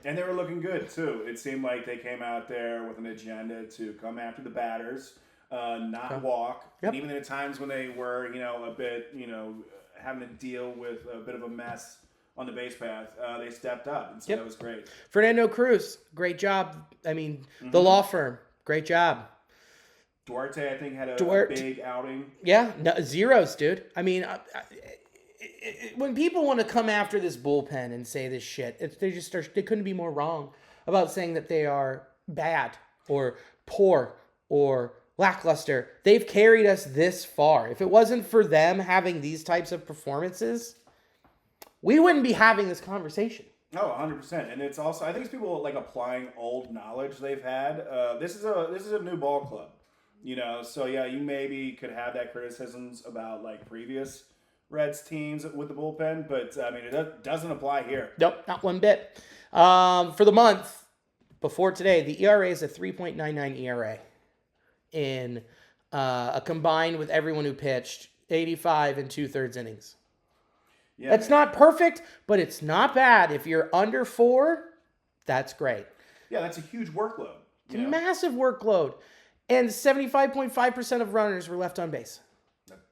And they were looking good, too. It seemed like they came out there with an agenda to come after the batters, not walk. Yep. And even at times when they were, a bit, having to deal with a bit of a mess on the base path, they stepped up. And so that was great. Fernando Cruz, great job. I mean, the law firm, great job. Duarte, I think, had a big outing. Yeah, no, zeros, dude. I mean, when people want to come after this bullpen and say this shit, they couldn't be more wrong about saying that they are bad or poor or lackluster. They've carried us this far. If it wasn't for them having these types of performances, we wouldn't be having this conversation. Oh, 100%. And it's also, I think it's people applying old knowledge they've had. This is a new ball club, so yeah, you maybe could have that criticisms about previous Reds teams with the bullpen, but I mean, it doesn't apply here. Nope, not one bit. For the month, before today, the ERA is a 3.99 ERA in a combined with everyone who pitched 85 and 2/3 innings. Yeah, That's not perfect, but it's not bad. If you're under 4, that's great. Yeah, that's a huge workload. It's a massive workload. And 75.5% of runners were left on base.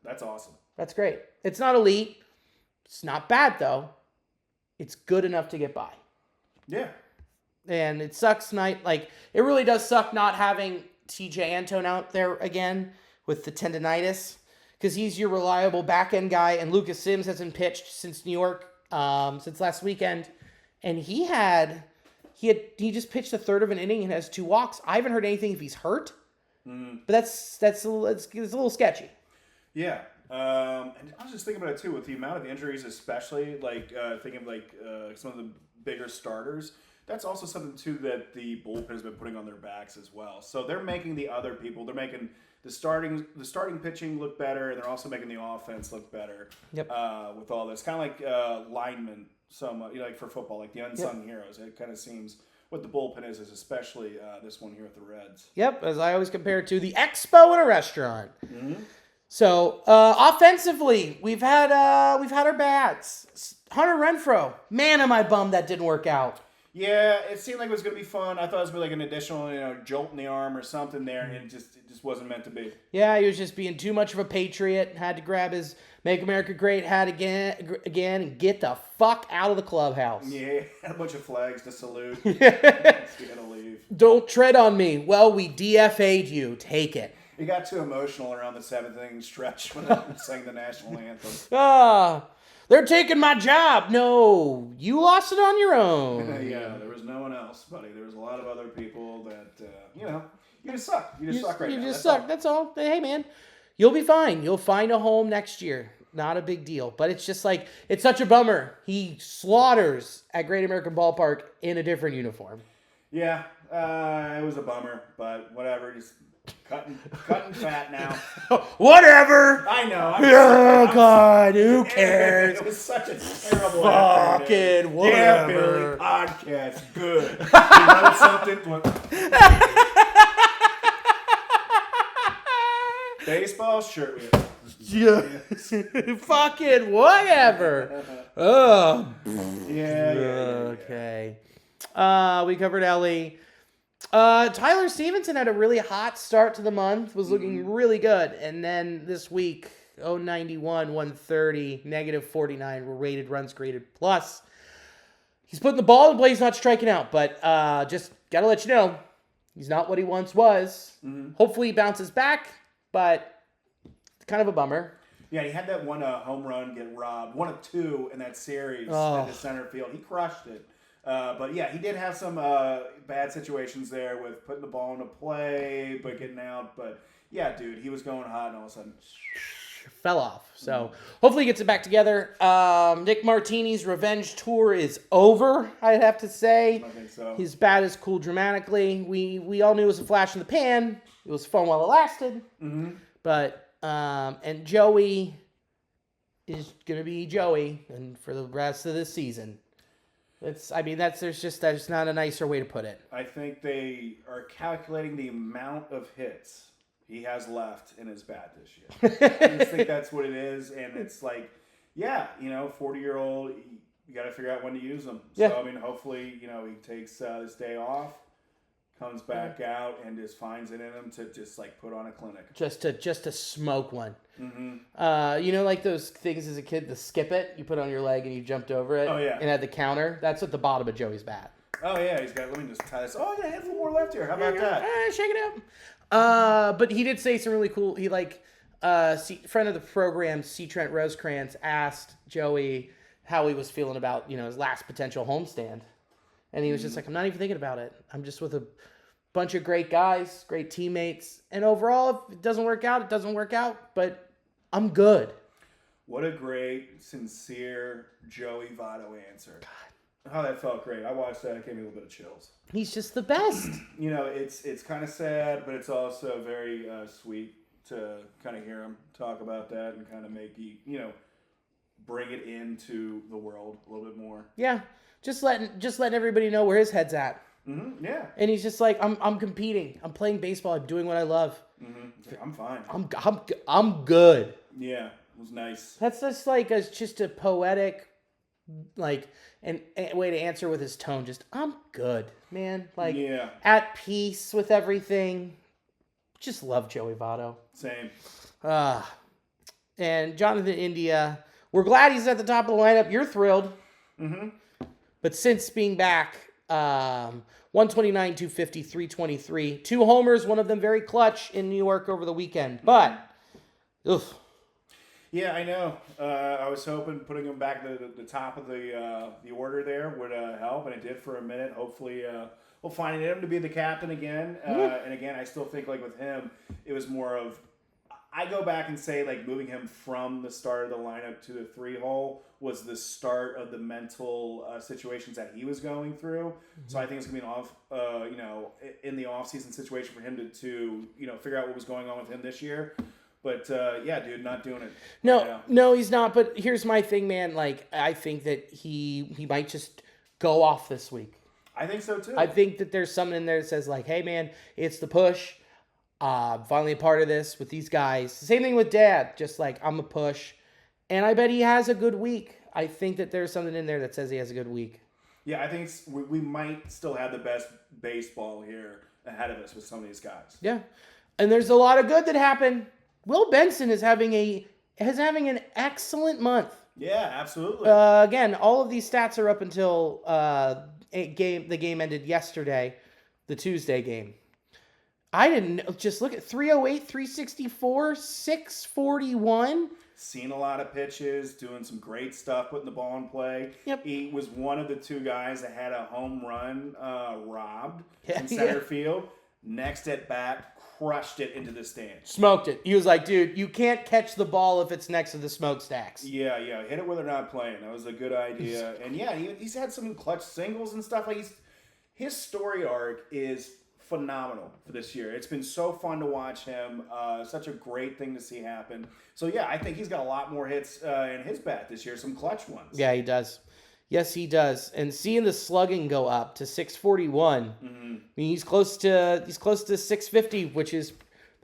That's awesome. That's great. It's not elite. It's not bad, though. It's good enough to get by. Yeah. And it sucks tonight. Like, it really does suck not having TJ Antone out there again with the tendonitis, because he's your reliable back-end guy, and Lucas Sims hasn't pitched since New York, since last weekend. And he just pitched a third of an inning and has 2 walks. I haven't heard anything if he's hurt, but that's a little sketchy. Yeah. And I was just thinking about it too, with the amount of injuries, especially like thinking of like some of the bigger starters. That's also something too that the bullpen has been putting on their backs as well. So they're making the other people, they're making the starting pitching look better, and they're also making the offense look better. Yep. With all this, kind of like linemen, like for football, like the unsung heroes. It kind of seems what the bullpen is especially this one here with the Reds. Yep, as I always compare it to the expo in a restaurant. Mm-hmm. So offensively, we've had our bats. Hunter Renfroe, man, am I bummed that didn't work out. Yeah, it seemed like it was going to be fun. I thought it was going to be like an additional, jolt in the arm or something there, and it just wasn't meant to be. Yeah, he was just being too much of a patriot. Had to grab his "Make America Great" hat again, and get the fuck out of the clubhouse. Yeah, a bunch of flags to salute. He's going to leave. Don't tread on me. Well, we DFA'd you. Take it. He got too emotional around the 7th inning stretch when they sang the national anthem. They're taking my job. No, you lost it on your own. Yeah, there was no one else, buddy. There was a lot of other people that, you just suck. You just suck right now. You just suck. That's all. Hey, man, you'll be fine. You'll find a home next year. Not a big deal. But it's just like, it's such a bummer. He slaughters at Great American Ballpark in a different uniform. Yeah, it was a bummer, but whatever. Just cutting fat now. Whatever. I know. God, who cares? It was such a terrible fucking whatever. Yeah, Billy, podcast, good. You know something? Baseball, sure. Yeah. Fucking whatever. Oh. Yeah. Okay. We covered Elly. Tyler Stevenson had a really hot start to the month, was looking really good, and then this week, 091, 130, -49 were rated runs created plus. He's putting the ball in play, he's not striking out, but just gotta let you know, he's not what he once was. Hopefully he bounces back, but kind of a bummer. Yeah, he had that one home run get robbed, 1 of 2 in that series in the center field. He crushed it. But yeah, he did have some bad situations there with putting the ball into play, but getting out. But yeah, dude, he was going hot, and all of a sudden fell off. So hopefully he gets it back together. Nick Martini's revenge tour is over, I'd have to say. I think so. His bat is cooled dramatically. We all knew it was a flash in the pan. It was fun while it lasted. But and Joey is gonna be Joey, and for the rest of this season. There's just not a nicer way to put it. I think they are calculating the amount of hits he has left in his bat this year. I just think that's what it is, and it's like, 40-year-old, you got to figure out when to use them. Yeah. So, I mean, hopefully, he takes this day off, comes back out, and just finds it in him to just, put on a clinic. Just to smoke one. Like those things as a kid, the skip it, you put on your leg and you jumped over it. Oh, yeah. And at the counter, that's at the bottom of Joey's bat. Oh, yeah, let me just tie this. Oh, yeah, a handful more left here. How about that? Shake it up. But he did say some really cool, friend of the program, C. Trent Rosecrans, asked Joey how he was feeling about, his last potential homestand. And he was just like, I'm not even thinking about it. I'm just with a bunch of great guys, great teammates. And overall, if it doesn't work out, it doesn't work out. But I'm good. What a great, sincere Joey Votto answer. God. Oh, that felt great. I watched that. It gave me a little bit of chills. He's just the best. It's kind of sad, but it's also very sweet to kind of hear him talk about that and kind of make you, bring it into the world a little bit more. Yeah. Just letting everybody know where his head's at. Mm-hmm. Yeah. And he's just like, I'm competing. I'm playing baseball. I'm doing what I love. Mm-hmm. I'm fine. I'm good. Yeah, it was nice. That's just like just a poetic, like, and way to answer with his tone. Just, I'm good, man. Like, Yeah. at peace with everything. Just love Joey Votto. Same. And Jonathan India, we're glad he's at the top of the lineup. You're thrilled. Mm-hmm. But since being back, 129, 250, 323. 2 homers, one of them very clutch in New York over the weekend. But, oof. Yeah, I know. I was hoping putting him back at the top of the order there would help, and it did for a minute. Hopefully, we'll find him to be the captain again. And again, I still think like with him, it was more of I go back and say like moving him from the start of the lineup to the 3-hole was the start of the mental situations that he was going through. Mm-hmm. So I think it's gonna be an in the off-season situation for him to figure out what was going on with him this year. But yeah, dude, not doing it. No, he's not. But here's my thing, man. Like, I think that he might just go off this week. I think so too. I think that there's something in there that says like, hey, man, it's the push. Finally a part of this with these guys. Same thing with Dad. Just like, I'm a push. And I bet he has a good week. I think that there's something in there that says he has a good week. Yeah, I think we might still have the best baseball here ahead of us with some of these guys. Yeah. And there's a lot of good that happened. Will Benson is having an excellent month. Yeah, absolutely. Again, all of these stats are up until the game ended yesterday, the Tuesday game. I didn't just look at 308, 364, 641. Seen a lot of pitches, doing some great stuff, putting the ball in play. Yep. He was one of the 2 guys that had a home run robbed in center field. Next at bat, crushed it into the stands. Smoked it. He was like, dude, you can't catch the ball if it's next to the smokestacks. Yeah. Hit it where they're not playing. That was a good idea. And yeah, he's had some clutch singles and stuff. Like his story arc is phenomenal for this year. It's been so fun to watch him. Such a great thing to see happen. So yeah, I think he's got a lot more hits in his bat this year. Some clutch ones. Yeah, he does. Yes, he does. And seeing the slugging go up to 641, I mean, he's close to 650, which is,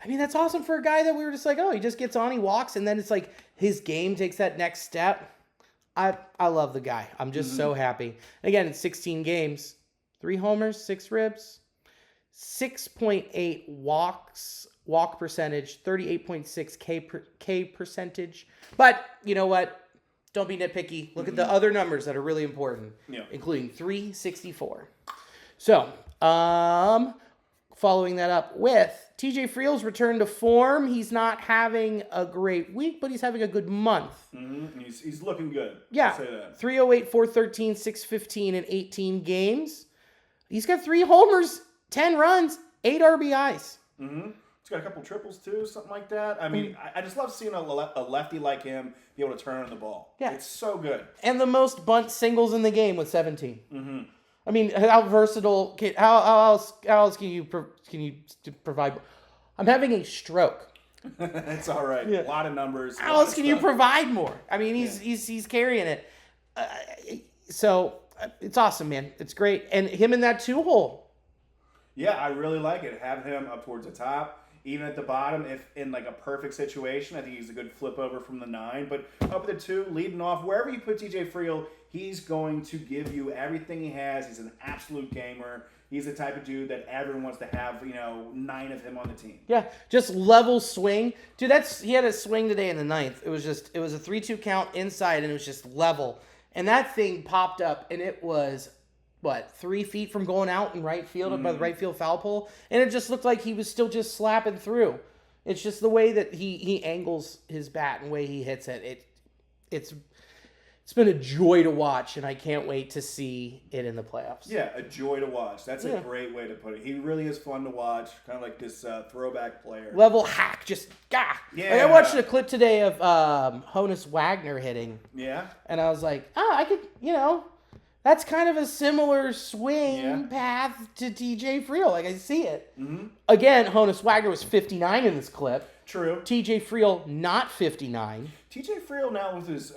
I mean, that's awesome for a guy that we were just like, oh, he just gets on, he walks, and then it's like his game takes that next step. I love the guy. I'm just so happy. Again, it's 16 games, 3 homers, 6 ribs, 6.8 walk percentage, 38.6 K percentage. But you know what? Don't be nitpicky. Look at the other numbers that are really important, including 364. So, following that up with TJ Friel's return to form. He's not having a great week, but he's having a good month. Mm-hmm. He's looking good. Yeah. I'll say that. 308, 413, 615 in 18 games. He's got 3 homers, 10 runs, 8 RBIs. Mm-hmm. He's got a couple triples too, something like that. I mean, I just love seeing a lefty like him be able to turn on the ball. Yeah. It's so good. And the most bunt singles in the game with 17. Mm-hmm. I mean, how versatile? How else can you provide? I'm having a stroke. It's all right. Yeah. A lot of numbers. How else can you provide more? I mean, he's carrying it. So it's awesome, man. It's great, and him in that 2-hole. Yeah, I really like it. Have him up towards the top. Even at the bottom, if in like a perfect situation, I think he's a good flip over from the 9. But up at the 2, leading off, wherever you put TJ Friel, he's going to give you everything he has. He's an absolute gamer. He's the type of dude that everyone wants to have, 9 of him on the team. Yeah, just level swing. Dude, he had a swing today in the 9th. It was a 3-2 count inside, and it was just level. And that thing popped up, and it was 3 feet from going out in right field, by the right field foul pole, and it just looked like he was still just slapping through. It's just the way that he angles his bat and the way he hits it. It's been a joy to watch, and I can't wait to see it in the playoffs. Yeah, a joy to watch. That's a great way to put it. He really is fun to watch, kind of like this throwback player. Level hack, just gah. Yeah. Like I watched a clip today of Honus Wagner hitting. Yeah. And I was like, I could, that's kind of a similar swing path to TJ Friel. Like, I see it. Mm-hmm. Again, Honus Wagner was 59 in this clip. True. TJ Friel, not 59. TJ Friel now with his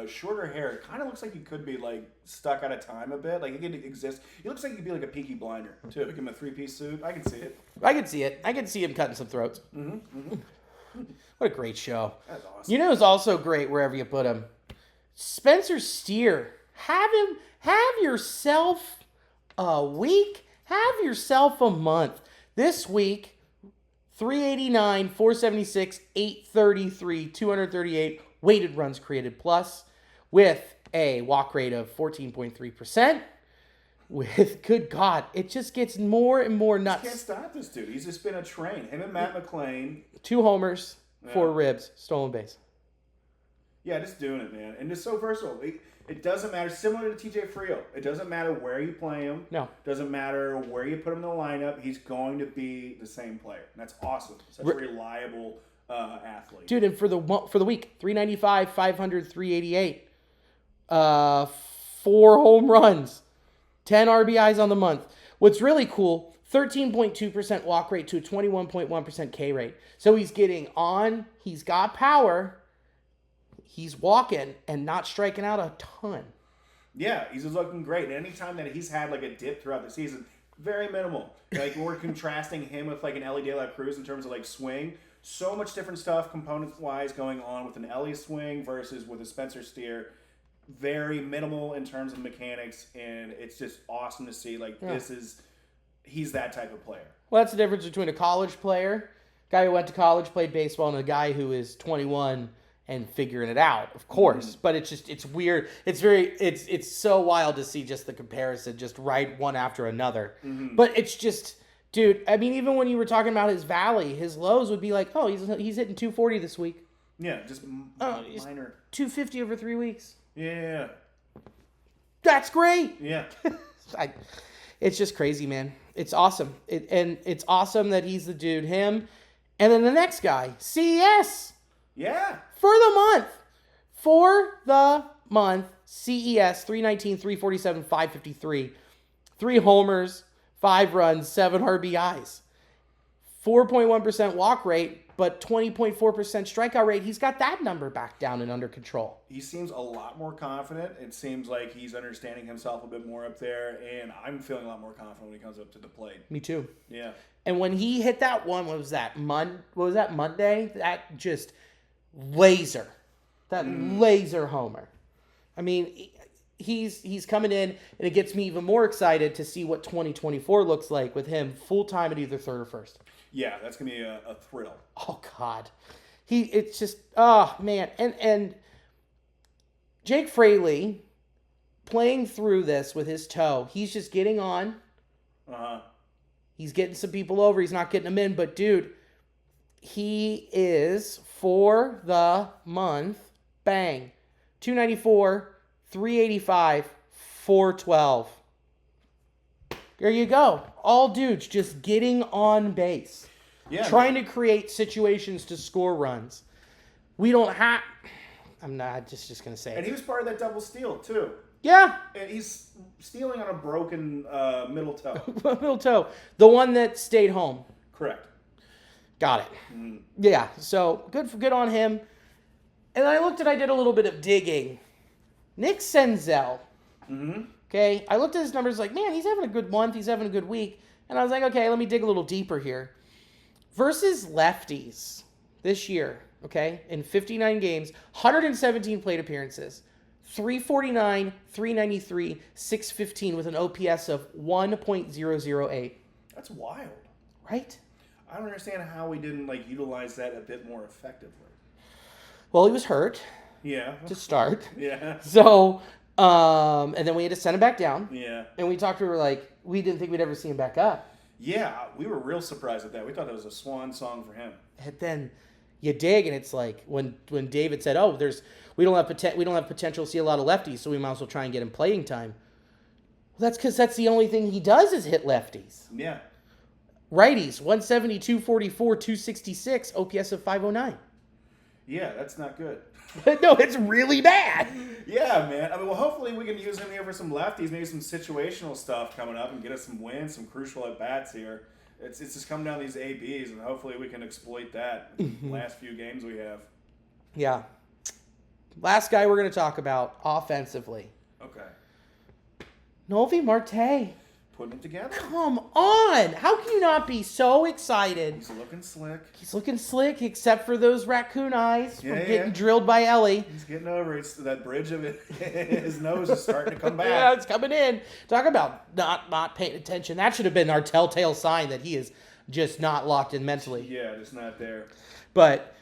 shorter hair, it kind of looks like he could be like stuck out of time a bit. Like he could exist. He looks like he could be like a Peaky Blinder too. Give him a 3-piece suit. I can see it. I can see it. I can see him cutting some throats. Mm-hmm. What a great show. That's awesome. You know who's also great wherever you put him? Spencer Steer. Have yourself a week. Have yourself a month. This week, 389, 476, 833, 238 weighted runs created plus with a walk rate of 14.3%. With, good God, it just gets more and more nuts. You can't stop this dude. He's just been a train. Him and Matt McLain. 2 homers, 4 ribs, stolen base. Yeah, just doing it, man. And just so versatile. It doesn't matter. Similar to TJ Friel. It doesn't matter where you play him. No. Doesn't matter where you put him in the lineup. He's going to be the same player. And that's awesome. Such a reliable athlete. Dude, and for the week, 395, 500, 388. 4 home runs. 10 RBIs on the month. What's really cool, 13.2% walk rate to a 21.1% K rate. So he's getting on. He's got power. He's walking and not striking out a ton. Yeah, he's just looking great. And anytime that he's had like a dip throughout the season, very minimal. Like when we're contrasting him with like an Elly De La Cruz in terms of like swing, so much different stuff components-wise going on with an Elly swing versus with a Spencer Steer. Very minimal in terms of mechanics, and it's just awesome to see. Like he's that type of player. Well, that's the difference between a college player, guy who went to college, played baseball, and a guy who is 21 and figuring it out, of course. But it's weird. It's so wild to see just the comparison, just right one after another. But it's just, dude, I mean, even when you were talking about his valley, his lows would be like, oh, he's hitting 240 this week. Yeah, just minor. 250 over 3 weeks. Yeah. That's great. Yeah. It's just crazy, man. It's awesome. And it's awesome that he's the dude, him. And then the next guy, CES. Yeah. For the month, CES, 319, 347, 553. 3 homers, 5 runs, 7 RBIs. 4.1% walk rate, but 20.4% strikeout rate. He's got that number back down and under control. He seems a lot more confident. It seems like he's understanding himself a bit more up there, and I'm feeling a lot more confident when he comes up to the plate. Me too. Yeah. And when he hit that one, what was that Monday? That just laser. That laser homer. I mean, he's coming in, and it gets me even more excited to see what 2024 looks like with him full-time at either third or first. Yeah, that's going to be a thrill. Oh, God. It's just, oh, man. And Jake Fraley playing through this with his toe, he's just getting on. Uh-huh. He's getting some people over. He's not getting them in. But, dude, he is, for the month, bang, 294, 385, 412. There you go. All dudes just getting on base. Yeah. Trying to create situations to score runs. We don't have... I'm not just going to say And he was part of that double steal, too. Yeah. And he's stealing on a broken middle toe. Middle toe. The one that stayed home. Correct. Got it. Yeah, so good on him. And I did a little bit of digging. Nick Senzel. Okay, I looked at his numbers like, man, he's having a good month. He's having a good week. And I was like, okay, let me dig a little deeper here. Versus lefties this year, okay, in 59 games, 117 plate appearances, 349, 393, 615 with an OPS of 1.008. That's wild. Right? I don't understand how we didn't utilize that a bit more effectively. Well, he was hurt. Yeah. To start. Yeah. So, and then we had to send him back down. Yeah. And we talked to her we didn't think we'd ever see him back up. Yeah, we were real surprised at that. We thought that was a swan song for him. And then you dig, and it's like when David said, "Oh, we don't have potential to see a lot of lefties, so we might as well try and get him playing time." Well, that's because that's the only thing he does is hit lefties. Yeah. Righties, 170, 244, 266, OPS of 509. Yeah, that's not good. No, it's really bad. Yeah, man. I mean, well, hopefully we can use him here for some lefties, maybe some situational stuff coming up and get us some wins, some crucial at-bats here. It's just coming down to these ABs, and hopefully we can exploit that in the last few games we have. Yeah. Last guy we're going to talk about offensively. Okay. Novi Marte. Putting them together. Come on. How can you not be so excited? He's looking slick. He's looking slick, except for those raccoon eyes from getting drilled by Elly. He's getting over it. It's that bridge of it. His nose is starting to come back. Yeah, it's coming in. Talk about not paying attention. That should have been our telltale sign that he is just not locked in mentally. Yeah, it's not there. But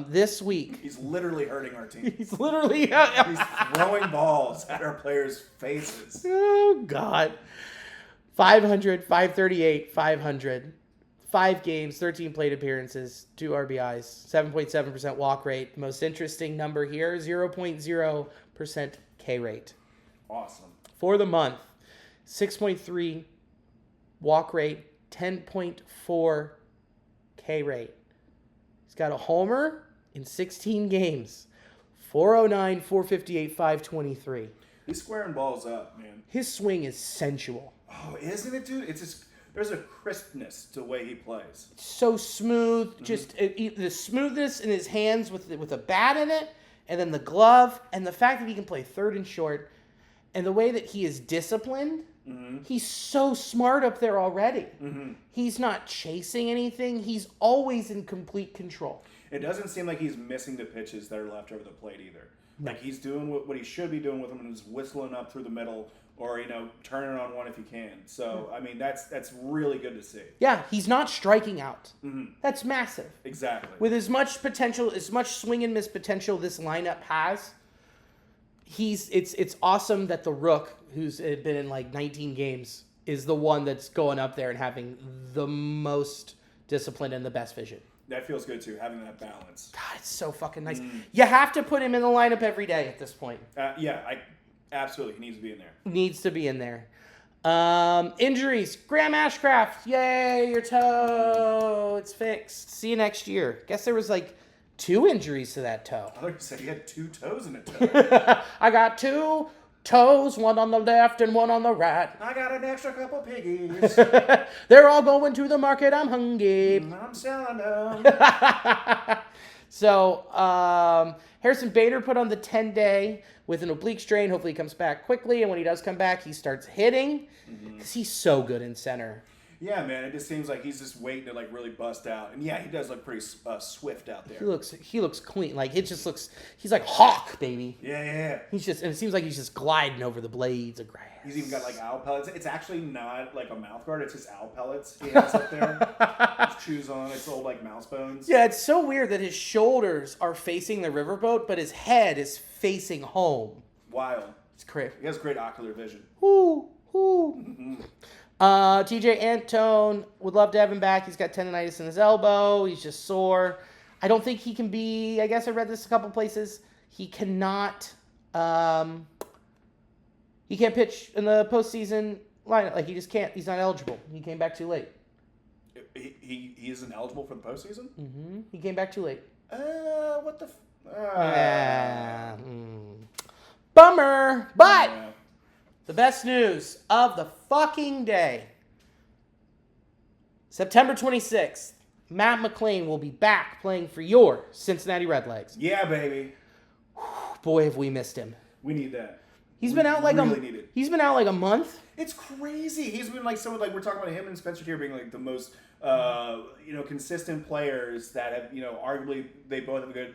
this week... He's literally hurting our team. He's literally... He's throwing balls at our players' faces. Oh, God. 500, 538, 500. 5 games, 13 plate appearances, 2 RBIs, 7.7% walk rate. The most interesting number here, 0.0% K rate. Awesome. For the month, 6.3 walk rate, 10.4 K rate. He's got a homer in 16 games. 409, 458, 523. He's squaring balls up, man. His swing is sensual. Oh, isn't it, dude? It's just, there's a crispness to the way he plays. So smooth, just the smoothness in his hands with a bat in it, and then the glove, and the fact that he can play third and short, and the way that he is disciplined. He's so smart up there already. He's not chasing anything. He's always in complete control. It doesn't seem like he's missing the pitches that are left over the plate either. Like he's doing what he should be doing with them and is whistling up through the middle or, turning on one if he can. So, I mean, that's really good to see. Yeah, he's not striking out. That's massive. Exactly. With as much potential, as much swing and miss potential this lineup has, it's awesome that the Rook, who's been in like 19 games, is the one that's going up there and having the most discipline and the best vision. That feels good, too, having that balance. God, it's so fucking nice. You have to put him in the lineup every day at this point. Absolutely. He needs to be in there. Needs to be in there. Injuries. Graham Ashcraft. Yay, your toe. It's fixed. See you next year. Guess there was like 2 injuries to that toe. I thought you said he had 2 toes in a toe. I got 2 toes, one on the left and one on the right. I got an extra couple piggies. They're all going to the market. I'm hungry. I'm selling them. So, Harrison Bader put on the 10-day with an oblique strain. Hopefully he comes back quickly. And when he does come back, he starts hitting. Because he's so good in center. Yeah, man. It just seems like he's just waiting to really bust out. And yeah, he does look pretty swift out there. He looks clean. Like it just looks. He's like Hawk, baby. Yeah. And it seems like he's just gliding over the blades of grass. He's even got owl pellets. It's actually not like a mouth guard. It's just owl pellets he has up there. His shoes on. It's old mouse bones. Yeah, it's so weird that his shoulders are facing the riverboat, but his head is facing home. Wild. It's crazy. He has great ocular vision. Whoo. TJ Antone, would love to have him back. He's got tendonitis in his elbow. He's just sore. I don't think he can be, I guess I read this a couple places. He cannot, he can't pitch in the postseason lineup. Like, he just can't. He's not eligible. He came back too late. He isn't eligible for the postseason? He came back too late. What the Bummer. But the best news of the fucking day. September 26th, Matt McLain will be back playing for your Cincinnati Redlegs. Yeah, baby. Boy, have we missed him. We need that. He's been out like a month. It's crazy. He's been someone we're talking about him and Spencer Tier being the most consistent players that have arguably they both have a good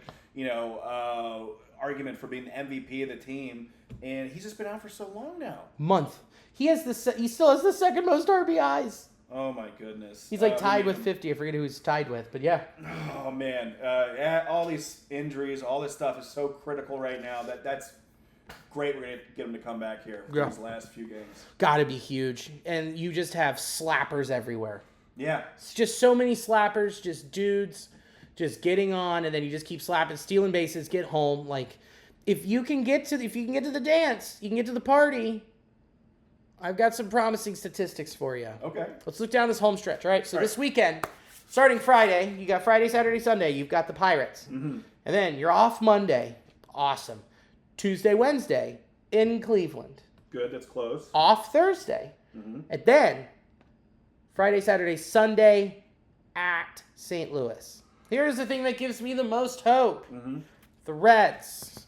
argument for being the MVP of the team, and he's just been out for so long now. Month. He still has the second most RBIs. Oh my goodness. He's tied with 50. I forget who he's tied with, but yeah. Oh man. All these injuries, all this stuff is so critical right now that's great. We're going to get him to come back here for these last few games. Gotta be huge. And you just have slappers everywhere. Yeah. It's just so many slappers, just dudes just getting on, and then you just keep slapping, stealing bases, get home. If you can get to the dance, you can get to the party. I've got some promising statistics for you. Okay. Let's look down this home stretch, all right? So this weekend, starting Friday, you got Friday, Saturday, Sunday, you've got the Pirates. And then you're off Monday. Awesome. Tuesday, Wednesday in Cleveland. Good, that's close. Off Thursday. And then Friday, Saturday, Sunday at St. Louis. Here's the thing that gives me the most hope. Mm-hmm. The Reds,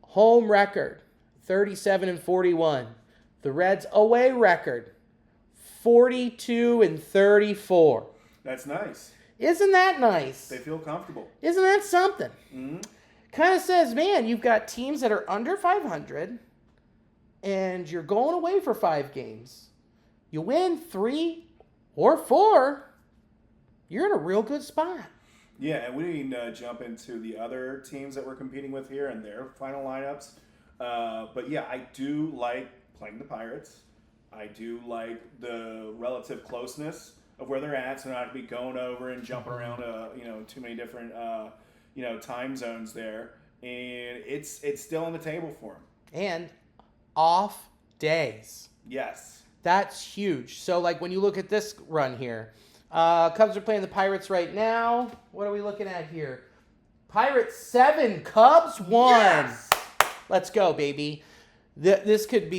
home record, 37-41. The Reds away record, 42-34. That's nice. Isn't that nice? They feel comfortable. Isn't that something? Mm-hmm. Kind of says, man, you've got teams that are under 500, and you're going away for 5 games. You win 3 or 4, you're in a real good spot. Yeah, and we didn't jump into the other teams that we're competing with here and their final lineups. But yeah, I do like playing the Pirates. I do like the relative closeness of where they're at, so not to be going over and jumping around, too many different, time zones there. And it's still on the table for them. And off days. Yes. That's huge. So, like, when you look at this run here, Cubs are playing the Pirates right now. What are we looking at here? Pirates 7, Cubs 1. Yes! Let's go, baby. This could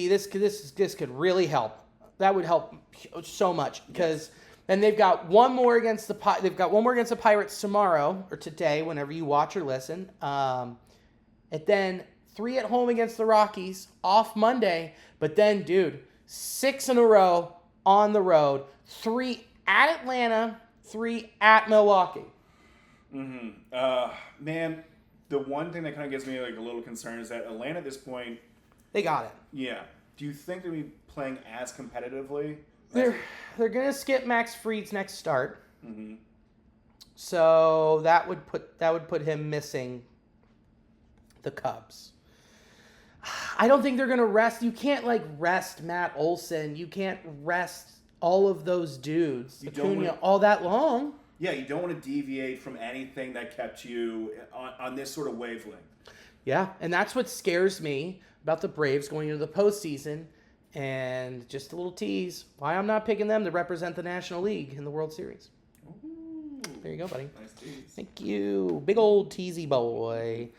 really help. That would help so much because then they've got one more against the Pirates tomorrow or today, whenever you watch or listen. And then 3 at home against the Rockies off Monday. But then, dude, 6 in a row on the road. 3 at Atlanta, 3 at Milwaukee. Mm-hmm. Man, the one thing that kind of gives me like a little concern is that Atlanta at this point, They got it. yeah. Do you think they'll be playing as competitively? They're gonna skip Max Fried's next start. Mm-hmm. So that would put him missing the Cubs. I don't think they're gonna rest. You can't rest Matt Olson. You can't rest all of those dudes. Acuna all that long. Yeah, you don't want to deviate from anything that kept you on this sort of wavelength. Yeah, and that's what scares me about the Braves going into the postseason. And just a little tease, why I'm not picking them to represent the National League in the World Series. Ooh, There you go, buddy. nice tease. Thank you. Big old teasy boy.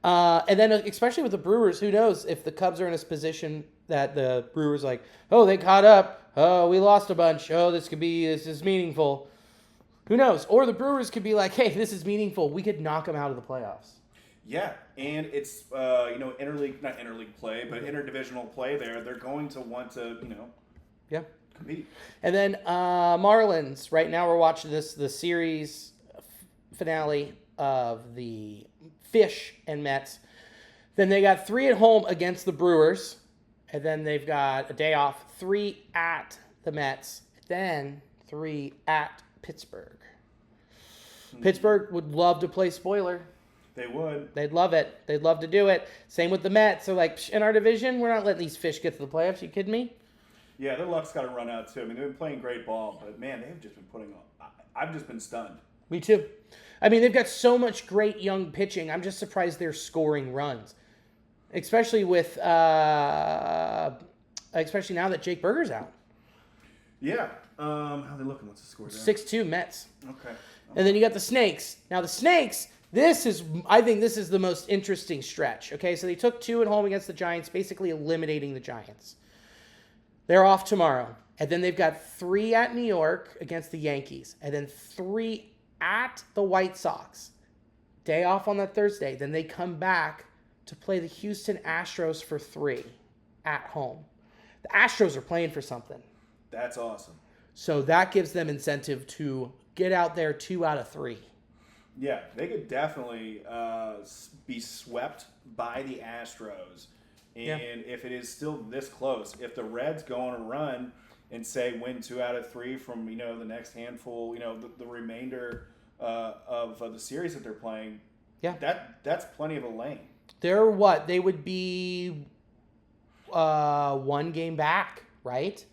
And then especially with the Brewers, who knows if the Cubs are in this position that the Brewers they caught up. Oh, we lost a bunch. Oh, this is meaningful. Who knows? Or the Brewers could be like, hey, this is meaningful. We could knock them out of the playoffs. Yeah, and it's not interleague play, but interdivisional play. They're going to want to compete. And then Marlins. Right now we're watching the series finale of the Fish and Mets. Then they got 3 at home against the Brewers, and then they've got a day off. 3 at the Mets, then 3 at Pittsburgh. Pittsburgh would love to play spoiler. They would. They'd love it. They'd love to do it. Same with the Mets. They're like, in our division, we're not letting these fish get to the playoffs. You kidding me? Yeah, their luck's got to run out too. I mean, they've been playing great ball, but man, they've just been putting on. I've just been stunned. Me too. I mean, they've got so much great young pitching. I'm just surprised they're scoring runs, especially with especially now that Jake Berger's out. Yeah. How are they looking? What's the score there? 6-2 Mets. Okay. And then you got the Snakes. Now the Snakes, I think this is the most interesting stretch. Okay, so they took 2 at home against the Giants, basically eliminating the Giants. They're off tomorrow. And then they've got 3 at New York against the Yankees. And then 3 at the White Sox. Day off on that Thursday. Then they come back to play the Houston Astros for 3 at home. The Astros are playing for something. That's awesome. So that gives them incentive to get out there 2 out of 3. Yeah, they could definitely be swept by the Astros. And if it is still this close, if the Reds go on a run and say win 2 out of 3 from the next handful, the remainder of the series that they're playing, that's plenty of a lane. They're what? They would be 1 game back, right?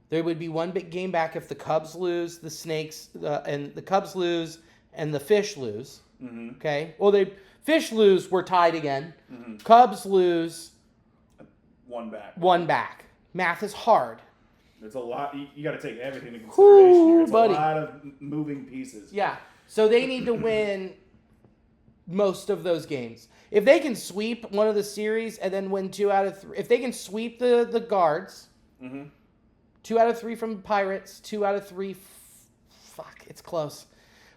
They would be 1 big game back if the Cubs lose, the Snakes, and the Cubs lose, and the Fish lose. Mm-hmm. Okay? Well, Fish lose, we're tied again. Mm-hmm. Cubs lose. 1 back. 1 back. Math is hard. There's a lot. You got to take everything into consideration here. It's buddy. A lot of moving pieces. Yeah. So they need to win most of those games. If they can sweep one of the series and then win 2 out of 3, if they can sweep the Guards, mm-hmm. 2 out of 3 from Pirates. 2 out of 3. Fuck, it's close.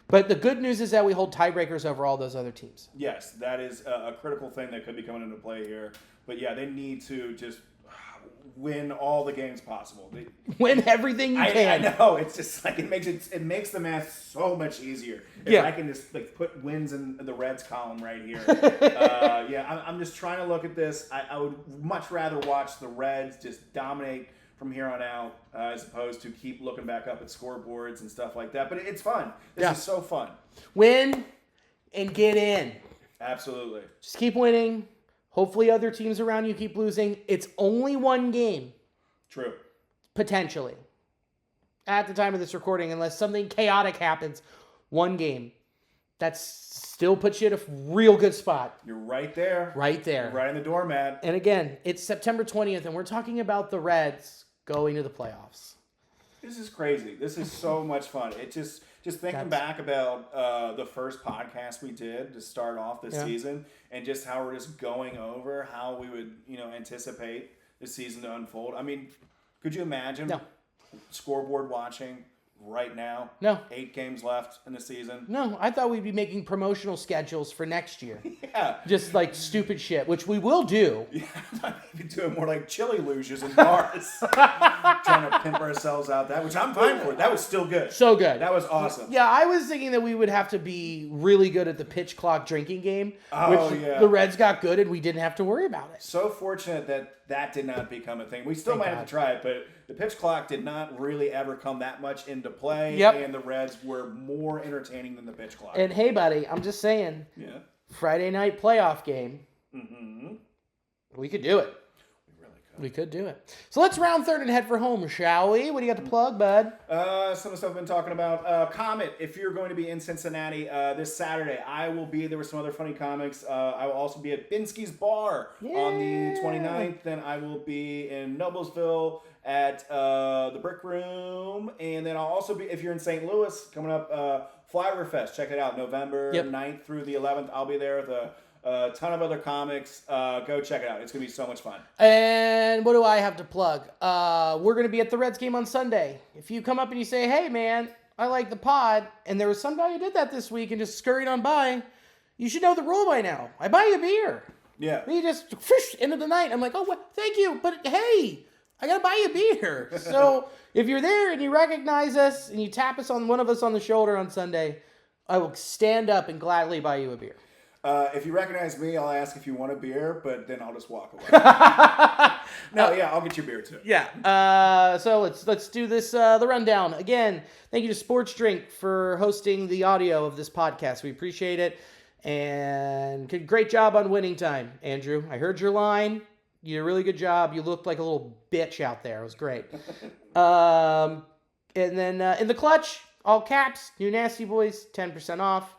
But the good news is that we hold tiebreakers over all those other teams. Yes, that is a critical thing that could be coming into play here. But yeah, they need to just win all the games possible. Win everything you can. I know. It's just like it makes the math so much easier. If I can just like put wins in the Reds column right here. I'm just trying to look at this. I would much rather watch the Reds just dominate from here on out, as opposed to keep looking back up at scoreboards and stuff like that. But it's fun. This is so fun. Win and get in. Absolutely. Just keep winning. Hopefully other teams around you keep losing. It's only one game. True. Potentially. At the time of this recording, unless something chaotic happens, one game. That still puts you at a real good spot. You're right there. Right there. You're right in the doormat. And again, it's September 20th, and we're talking about the Reds going to the playoffs. This is crazy. This is so much fun. It just thinking back about the first podcast we did to start off this season, and just how we're just going over how we would anticipate the season to unfold. I mean, could you imagine scoreboard watching right now? No. 8 games left in the season. No, I thought we'd be making promotional schedules for next year. Yeah. Just like stupid shit, which we will do. Yeah, I thought we'd be doing more like chili luges in bars. Trying to pimp ourselves out that, which I'm fine for. That was still good. So good. That was awesome. Yeah, I was thinking that we would have to be really good at the pitch clock drinking game, which yeah. the Reds got good and we didn't have to worry about it. So fortunate that did not become a thing. We still might have to try it, but the pitch clock did not really ever come that much into play, and the Reds were more entertaining than the pitch clock. And hey, buddy, I'm just saying, Friday night playoff game, we could do it. We really could. We could do it. So let's round third and head for home, shall we? What do you got to plug, bud? Some of the stuff I've been talking about. Comet, if you're going to be in Cincinnati this Saturday, I will be. There were some other funny comics. I will also be at Binsky's Bar on the 29th. Then I will be in Noblesville at the Brick Room. And then I'll also be, if you're in St. Louis, coming up, Flyover Fest. Check it out. November 9th through the 11th. I'll be there with a ton of other comics. Go check it out. It's going to be so much fun. And what do I have to plug? We're going to be at the Reds game on Sunday. If you come up and you say, hey, man, I like the pod, and there was some guy who did that this week and just scurried on by, you should know the rule by now. I buy you a beer. Yeah. And you just, into the night. I'm like, oh, what? Thank you. But, hey, I got to buy you a beer. So if you're there and you recognize us and you tap us on one of us on the shoulder on Sunday, I will stand up and gladly buy you a beer. If you recognize me, I'll ask if you want a beer, but then I'll just walk away. I'll get you a beer too. Yeah. So let's do this. The rundown again. Thank you to Sports Drink for hosting the audio of this podcast. We appreciate it, and great job on winning time, Andrew. I heard your line. You did a really good job. You looked like a little bitch out there. It was great. And then in the clutch, all caps, new Nasty Boys, 10% off.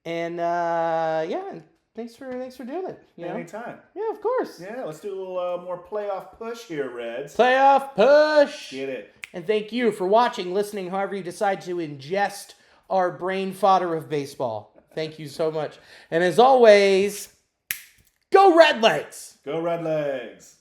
And and thanks for doing it. Anytime. Yeah, of course. Yeah, let's do a little more playoff push here, Reds. Playoff push. Get it. And thank you for watching, listening, however you decide to ingest our brain fodder of baseball. Thank you so much. And as always, go Red Legs. Go Red Legs.